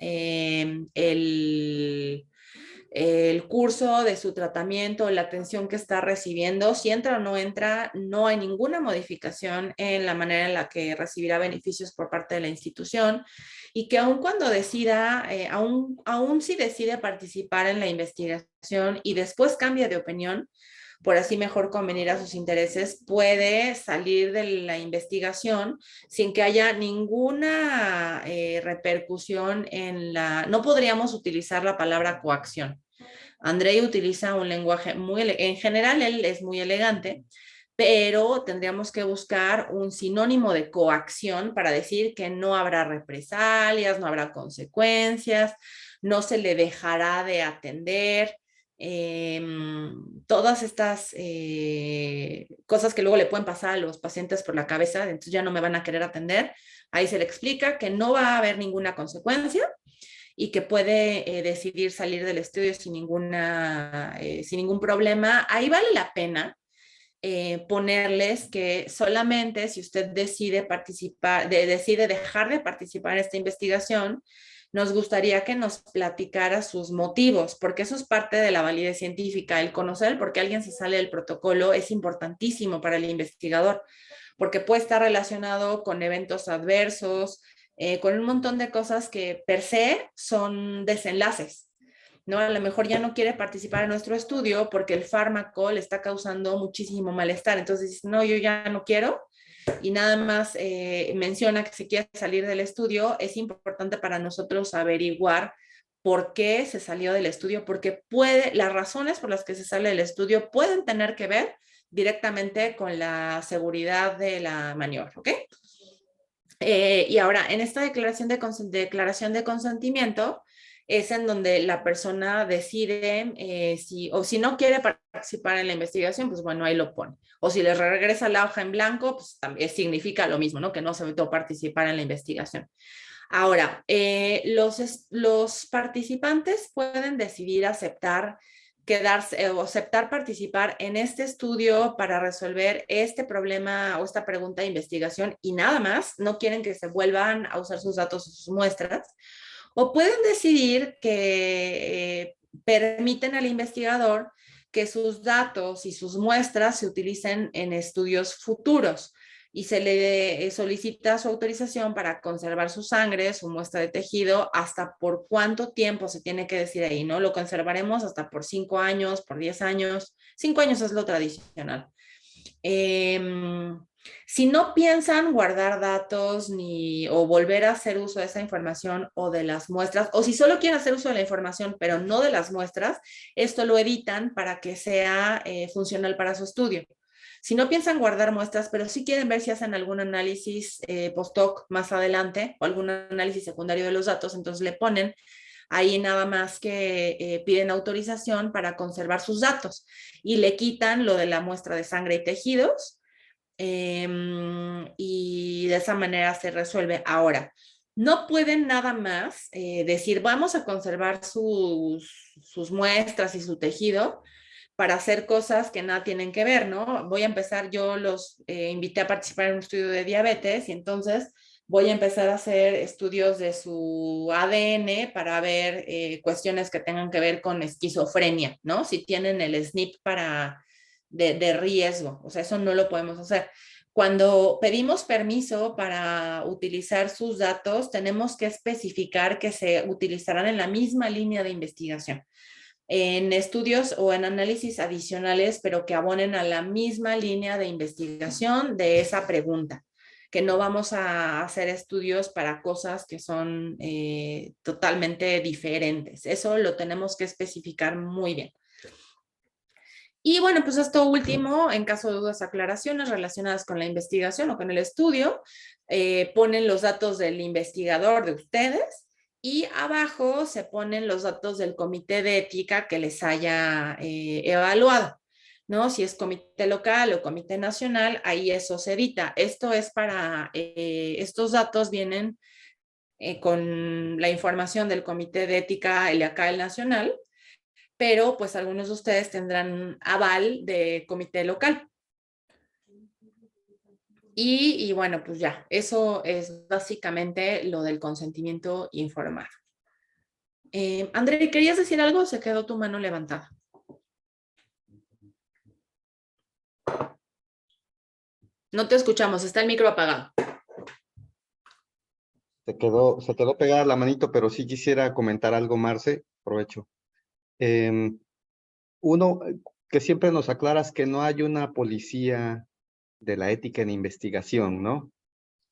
el curso de su tratamiento, la atención que está recibiendo. Si entra o no entra, no hay ninguna modificación en la manera en la que recibirá beneficios por parte de la institución, y que aun cuando decida, aún si decide participar en la investigación y después cambia de opinión, por así mejor convenir a sus intereses, puede salir de la investigación sin que haya ninguna repercusión no podríamos utilizar la palabra coacción. Andrei utiliza un lenguaje en general él es muy elegante, pero tendríamos que buscar un sinónimo de coacción para decir que no habrá represalias, no habrá consecuencias, no se le dejará de atender. Todas estas cosas que luego le pueden pasar a los pacientes por la cabeza, entonces ya no me van a querer atender. Ahí se le explica que no va a haber ninguna consecuencia y que puede decidir salir del estudio sin ningún problema. Ahí vale la pena ponerles que solamente si usted decide dejar de participar en esta investigación, nos gustaría que nos platicara sus motivos, porque eso es parte de la validez científica. El conocer por qué alguien se sale del protocolo es importantísimo para el investigador, porque puede estar relacionado con eventos adversos, con un montón de cosas que per se son desenlaces, ¿no? A lo mejor ya no quiere participar en nuestro estudio porque el fármaco le está causando muchísimo malestar. Entonces dice, no, yo ya no quiero, y nada más menciona que se quiere salir del estudio. Es importante para nosotros averiguar por qué se salió del estudio, porque las razones por las que se sale del estudio pueden tener que ver directamente con la seguridad de la maniobra, ¿ok? Y ahora, en esta declaración de consentimiento, es en donde la persona decide si no quiere participar en la investigación, pues bueno, ahí lo pone. O si les regresa la hoja en blanco, pues también significa lo mismo, ¿no? Que no se metió a participar en la investigación. Ahora, los participantes pueden decidir aceptar quedarse o aceptar participar en este estudio para resolver este problema o esta pregunta de investigación y nada más, no quieren que se vuelvan a usar sus datos o sus muestras, o pueden decidir que permiten al investigador que sus datos y sus muestras se utilicen en estudios futuros y se le solicita su autorización para conservar su sangre, su muestra de tejido, hasta por cuánto tiempo se tiene que decir ahí, ¿no? Lo conservaremos hasta por 5 años, por 10 años. 5 años es lo tradicional. Si no piensan guardar datos o volver a hacer uso de esa información o de las muestras, o si solo quieren hacer uso de la información, pero no de las muestras, esto lo editan para que sea funcional para su estudio. Si no piensan guardar muestras, pero sí quieren ver si hacen algún análisis post-hoc más adelante o algún análisis secundario de los datos, entonces le ponen ahí nada más que piden autorización para conservar sus datos y le quitan lo de la muestra de sangre y tejidos y de esa manera se resuelve. Ahora, no pueden nada más decir vamos a conservar sus muestras y su tejido para hacer cosas que nada tienen que ver, ¿no? Voy a empezar, yo los invité a participar en un estudio de diabetes y entonces voy a empezar a hacer estudios de su ADN para ver cuestiones que tengan que ver con esquizofrenia, ¿no? Si tienen el SNP de riesgo, o sea, eso no lo podemos hacer. Cuando pedimos permiso para utilizar sus datos, tenemos que especificar que se utilizarán en la misma línea de investigación, en estudios o en análisis adicionales, pero que abonen a la misma línea de investigación de esa pregunta, que no vamos a hacer estudios para cosas que son totalmente diferentes. Eso lo tenemos que especificar muy bien. Y bueno, pues esto último, en caso de dudas, aclaraciones relacionadas con la investigación o con el estudio, ponen los datos del investigador de ustedes y abajo se ponen los datos del comité de ética que les haya evaluado, ¿no? Si es comité local o comité nacional, ahí eso se edita. Esto es para, estos datos vienen con la información del comité de ética, el de acá, el nacional, pero pues algunos de ustedes tendrán aval de comité local. Y bueno, pues ya, eso es básicamente lo del consentimiento informado. André, ¿querías decir algo? Se quedó tu mano levantada. No te escuchamos, está el micro apagado. Se quedó pegada la manito, pero sí quisiera comentar algo, Marce. Aprovecho. Uno, que siempre nos aclaras que no hay una policía de la ética en investigación, ¿no?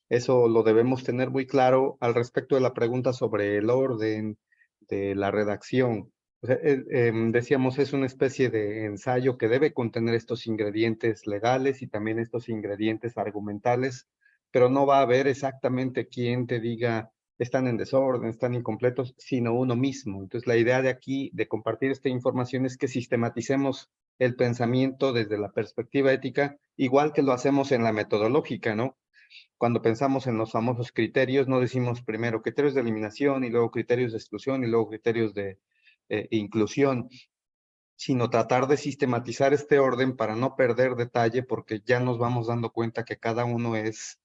Eso lo debemos tener muy claro al respecto de la pregunta sobre el orden de la redacción. O sea, decíamos, es una especie de ensayo que debe contener estos ingredientes legales y también estos ingredientes argumentales, pero no va a haber exactamente quien te diga están en desorden, están incompletos, sino uno mismo. Entonces, la idea de aquí, de compartir esta información, es que sistematicemos el pensamiento desde la perspectiva ética, igual que lo hacemos en la metodológica, ¿no? Cuando pensamos en los famosos criterios, no decimos primero criterios de eliminación y luego criterios de exclusión y luego criterios de inclusión, sino tratar de sistematizar este orden para no perder detalle, porque ya nos vamos dando cuenta que cada uno es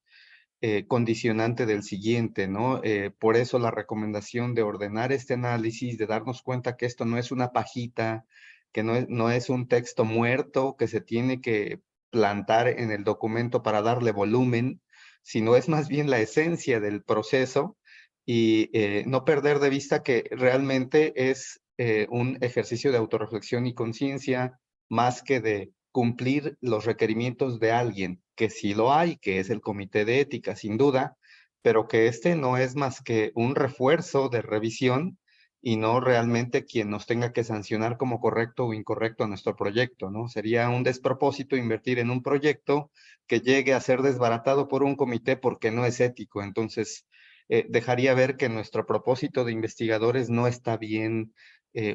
condicionante del siguiente, ¿no? Por eso la recomendación de ordenar este análisis, de darnos cuenta que esto no es una pajita, que no es un texto muerto que se tiene que plantar en el documento para darle volumen, sino es más bien la esencia del proceso y no perder de vista que realmente es un ejercicio de autorreflexión y conciencia más que de cumplir los requerimientos de alguien, que sí lo hay, que es el comité de ética, sin duda, pero que este no es más que un refuerzo de revisión y no realmente quien nos tenga que sancionar como correcto o incorrecto a nuestro proyecto, ¿no? Sería un despropósito invertir en un proyecto que llegue a ser desbaratado por un comité porque no es ético. Entonces, dejaría ver que nuestro propósito de investigadores no está bien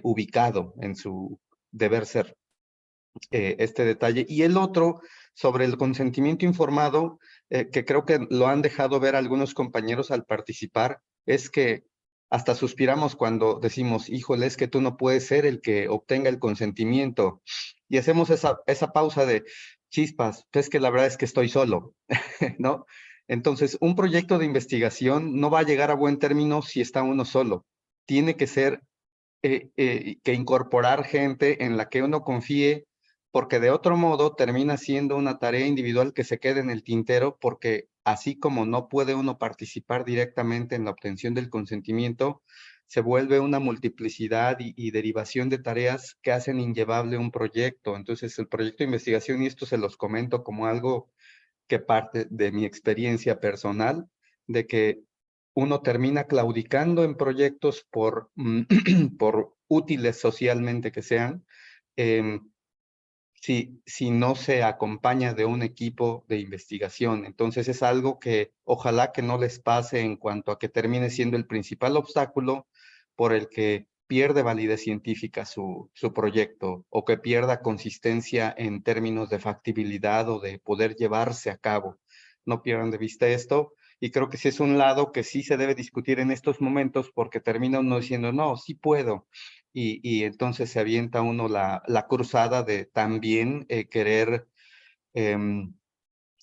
ubicado en su deber ser. Este detalle. Y el otro, sobre el consentimiento informado, que creo que lo han dejado ver algunos compañeros al participar, es que hasta suspiramos cuando decimos, híjole, es que tú no puedes ser el que obtenga el consentimiento. Y hacemos esa pausa de chispas, es que la verdad es que estoy solo, ¿no? Entonces, un proyecto de investigación no va a llegar a buen término si está uno solo. Tiene que ser que incorporar gente en la que uno confíe, porque de otro modo termina siendo una tarea individual que se queda en el tintero, porque así como no puede uno participar directamente en la obtención del consentimiento, se vuelve una multiplicidad y derivación de tareas que hacen inllevable un proyecto. Entonces, el proyecto de investigación, y esto se los comento como algo que parte de mi experiencia personal, de que uno termina claudicando en proyectos por útiles socialmente que sean, si no se acompaña de un equipo de investigación. Entonces es algo que ojalá que no les pase en cuanto a que termine siendo el principal obstáculo por el que pierde validez científica su proyecto, o que pierda consistencia en términos de factibilidad o de poder llevarse a cabo. No pierdan de vista esto, y creo que sí es un lado que sí se debe discutir en estos momentos, porque termina uno diciendo, no, sí puedo, y entonces se avienta uno la cruzada de también querer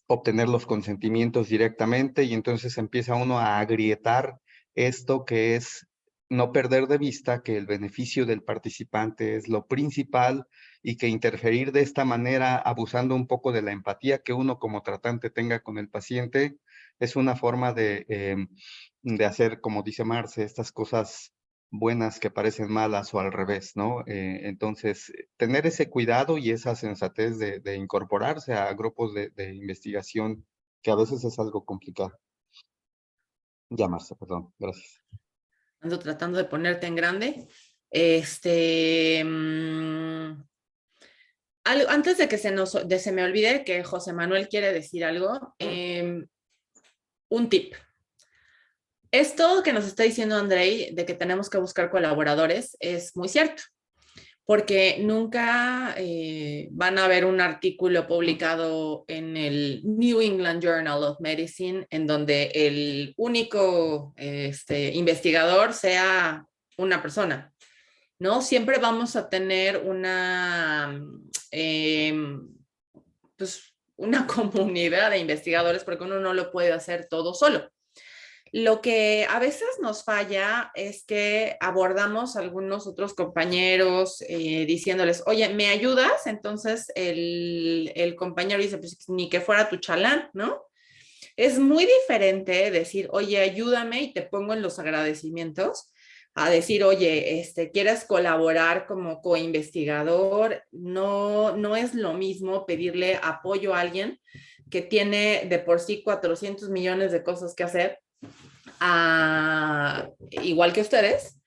obtener los consentimientos directamente, y entonces empieza uno a agrietar esto, que es no perder de vista que el beneficio del participante es lo principal, y que interferir de esta manera, abusando un poco de la empatía que uno como tratante tenga con el paciente, es una forma de hacer, como dice Marce, estas cosas buenas que parecen malas, o al revés, ¿no? Entonces, tener ese cuidado y esa sensatez de incorporarse a grupos de investigación, que a veces es algo complicado. Ya, Marce, perdón, gracias. Ando tratando de ponerte en grande. Antes de que se me olvide que José Manuel quiere decir algo, un tip. Esto que nos está diciendo Andrei, de que tenemos que buscar colaboradores, es muy cierto, porque nunca van a ver un artículo publicado en el New England Journal of Medicine en donde el único investigador sea una persona, ¿no? Siempre vamos a tener pues una comunidad de investigadores, porque uno no lo puede hacer todo solo. Lo que a veces nos falla es que abordamos a algunos otros compañeros diciéndoles, oye, ¿me ayudas? Entonces el compañero dice, pues ni que fuera tu chalán, ¿no? Es muy diferente decir, oye, ayúdame y te pongo en los agradecimientos, a decir, oye, ¿quieres colaborar como coinvestigador? No es lo mismo pedirle apoyo a alguien que tiene de por sí 400 millones de cosas que hacer, igual que ustedes,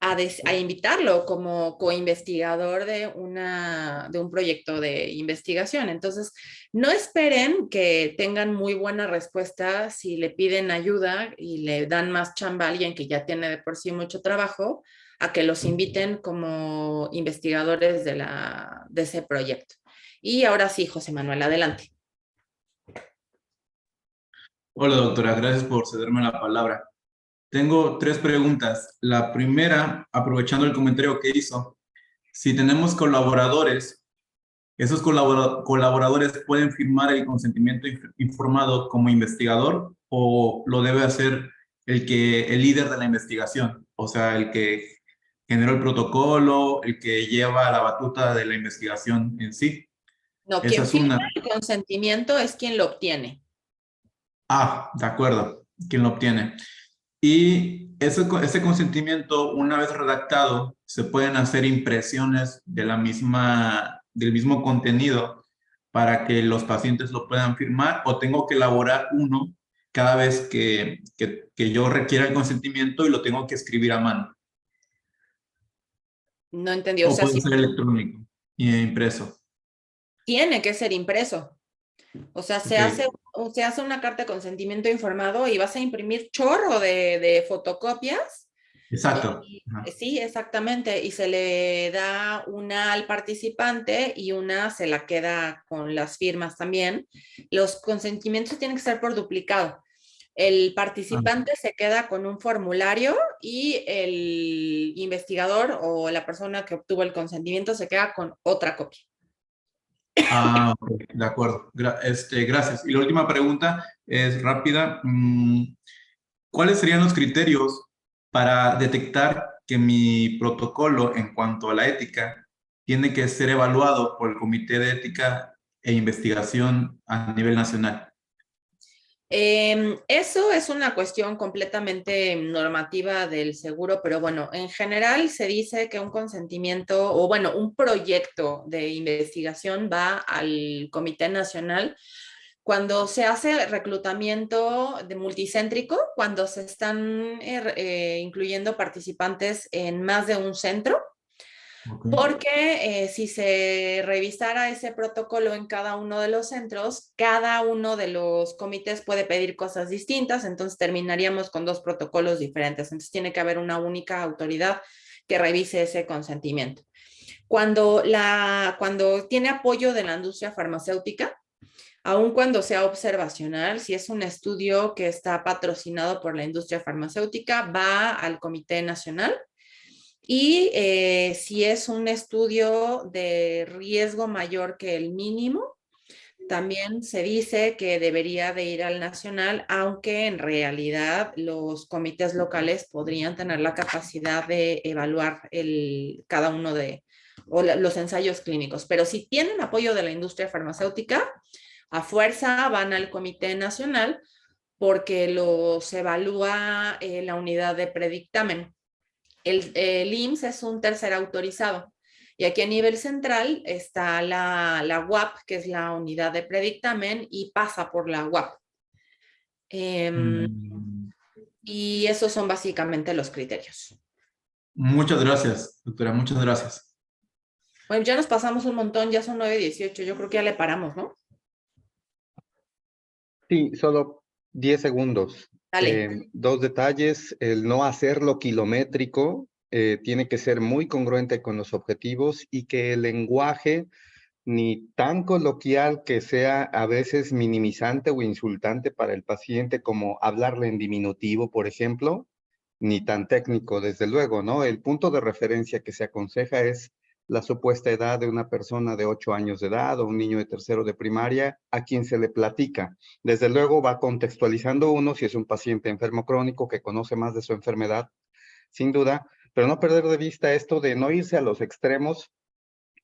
a invitarlo como coinvestigador de un proyecto de investigación. Entonces, no esperen que tengan muy buena respuesta si le piden ayuda y le dan más chamba a alguien que ya tiene de por sí mucho trabajo, a que los inviten como investigadores de ese proyecto. Y ahora sí, José Manuel, adelante. Hola, doctora, gracias por cederme la palabra. Tengo 3 preguntas. La primera, aprovechando el comentario que hizo, si tenemos colaboradores, ¿esos colaboradores pueden firmar el consentimiento informado como investigador, o lo debe hacer el líder de la investigación? O sea, el que generó el protocolo, el que lleva la batuta de la investigación en sí. No, quien firma el consentimiento es quien lo obtiene. Ah, de acuerdo, quien lo obtiene. Y ese consentimiento, una vez redactado, se pueden hacer impresiones del mismo contenido para que los pacientes lo puedan firmar, o tengo que elaborar uno cada vez que yo requiera el consentimiento y lo tengo que escribir a mano. No entendí. O puede ser electrónico y impreso. Tiene que ser impreso. O sea, se hace uno o se hace una carta de consentimiento informado y vas a imprimir chorro de fotocopias. Exacto. Sí, exactamente. Y se le da una al participante y una se la queda con las firmas también. Los consentimientos tienen que ser por duplicado. El participante se queda con un formulario y el investigador o la persona que obtuvo el consentimiento se queda con otra copia. Ok, de acuerdo. Gracias. Y la última pregunta es rápida. ¿Cuáles serían los criterios para detectar que mi protocolo en cuanto a la ética tiene que ser evaluado por el Comité de Ética e Investigación a nivel nacional? Eso es una cuestión completamente normativa del seguro, pero bueno, en general se dice que un consentimiento o bueno, un proyecto de investigación va al Comité Nacional cuando se hace reclutamiento de multicéntrico, cuando se están incluyendo participantes en más de un centro. Porque si se revisara ese protocolo en cada uno de los centros, cada uno de los comités puede pedir cosas distintas, entonces terminaríamos con dos protocolos diferentes. Entonces tiene que haber una única autoridad que revise ese consentimiento. Cuando tiene apoyo de la industria farmacéutica, aun cuando sea observacional, si es un estudio que está patrocinado por la industria farmacéutica, va al Comité Nacional. Y si es un estudio de riesgo mayor que el mínimo, también se dice que debería de ir al nacional, aunque en realidad los comités locales podrían tener la capacidad de evaluar cada uno de los ensayos clínicos. Pero si tienen apoyo de la industria farmacéutica, a fuerza van al Comité Nacional porque los evalúa la unidad de predictamen. El IMSS es un tercer autorizado. Y aquí a nivel central está la UAP, que es la unidad de predictamen, y pasa por la UAP. Y esos son básicamente los criterios. Muchas gracias, doctora, muchas gracias. Bueno, ya nos pasamos un montón, ya son 9:18, yo creo que ya le paramos, ¿no? Sí, solo 10 segundos. Dale. Dos detalles, el no hacerlo kilométrico tiene que ser muy congruente con los objetivos y que el lenguaje ni tan coloquial que sea a veces minimizante o insultante para el paciente como hablarle en diminutivo, por ejemplo, ni tan técnico, desde luego, ¿no? El punto de referencia que se aconseja es la supuesta edad de una persona de 8 años de edad o un niño de tercero de primaria a quien se le platica. Desde luego va contextualizando uno si es un paciente enfermo crónico que conoce más de su enfermedad, sin duda, pero no perder de vista esto de no irse a los extremos,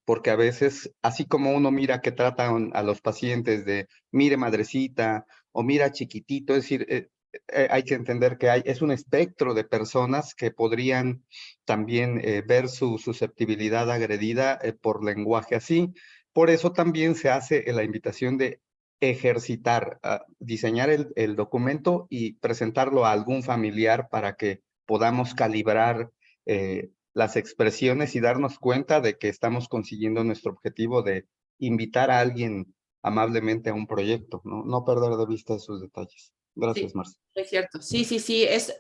porque a veces, así como uno mira que tratan a los pacientes de mire madrecita o mira chiquitito, es decir, hay que entender que es un espectro de personas que podrían también ver su susceptibilidad agredida por lenguaje así. Por eso también se hace la invitación de ejercitar, diseñar el documento y presentarlo a algún familiar para que podamos calibrar las expresiones y darnos cuenta de que estamos consiguiendo nuestro objetivo de invitar a alguien amablemente a un proyecto, ¿no? No perder de vista esos detalles. Gracias, Sí, Marcia. es cierto. Sí, es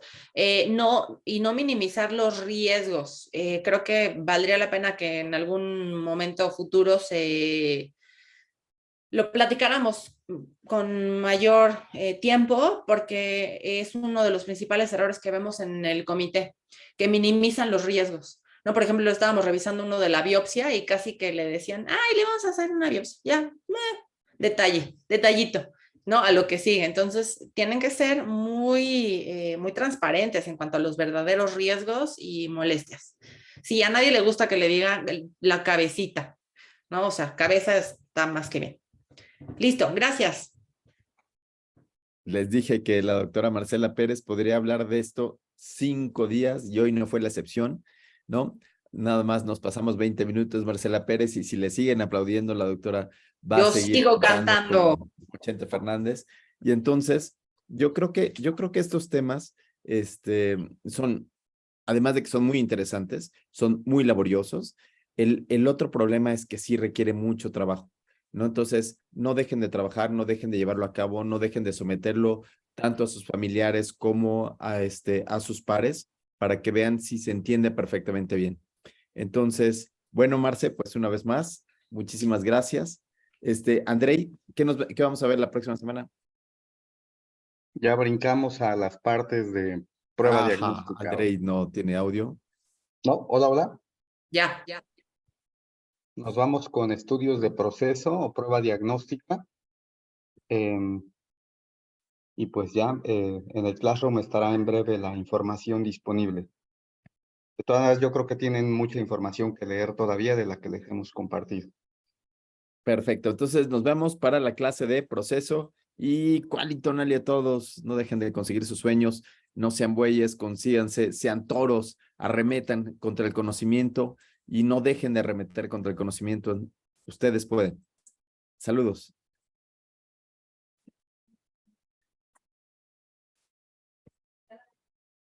no minimizar los riesgos. Creo que valdría la pena que en algún momento futuro lo platicáramos con mayor tiempo, porque es uno de los principales errores que vemos en el comité, que minimizan los riesgos. ¿No? Por ejemplo, estábamos revisando uno de la biopsia y casi que le decían, ay, le vamos a hacer una biopsia. Ya, detallito. ¿No? A lo que sigue. Entonces, tienen que ser muy transparentes en cuanto a los verdaderos riesgos y molestias. Sí, a nadie le gusta que le digan la cabecita, ¿no? O sea, cabeza está más que bien. Listo, gracias. Les dije que la doctora Marcela Pérez podría hablar de esto 5 días y hoy no fue la excepción, ¿no? Nada más nos pasamos 20 minutos, Marcela Pérez, y si le siguen aplaudiendo, la doctora va a seguir sigo cantando. Como Chente Fernández. Y entonces, yo creo que estos temas son, además de que son muy interesantes, son muy laboriosos. El otro problema es que sí requiere mucho trabajo. ¿no? Entonces, no dejen de trabajar, no dejen de llevarlo a cabo, no dejen de someterlo tanto a sus familiares como a sus pares para que vean si se entiende perfectamente bien. Entonces, bueno, Marce, pues una vez más, muchísimas gracias. Andrei, ¿qué vamos a ver la próxima semana? Ya brincamos a las partes de prueba diagnóstica. Andrei no tiene audio. No, hola, hola. Ya. Nos vamos con estudios de proceso o prueba diagnóstica. Y pues ya en el Classroom estará en breve la información disponible. De todas maneras, yo creo que tienen mucha información que leer todavía de la que les hemos compartido. Perfecto, entonces nos vemos para la clase de proceso y Qualitonal a todos, no dejen de conseguir sus sueños, no sean bueyes, consíganse, sean toros, arremetan contra el conocimiento y no dejen de arremeter contra el conocimiento. Ustedes pueden. Saludos.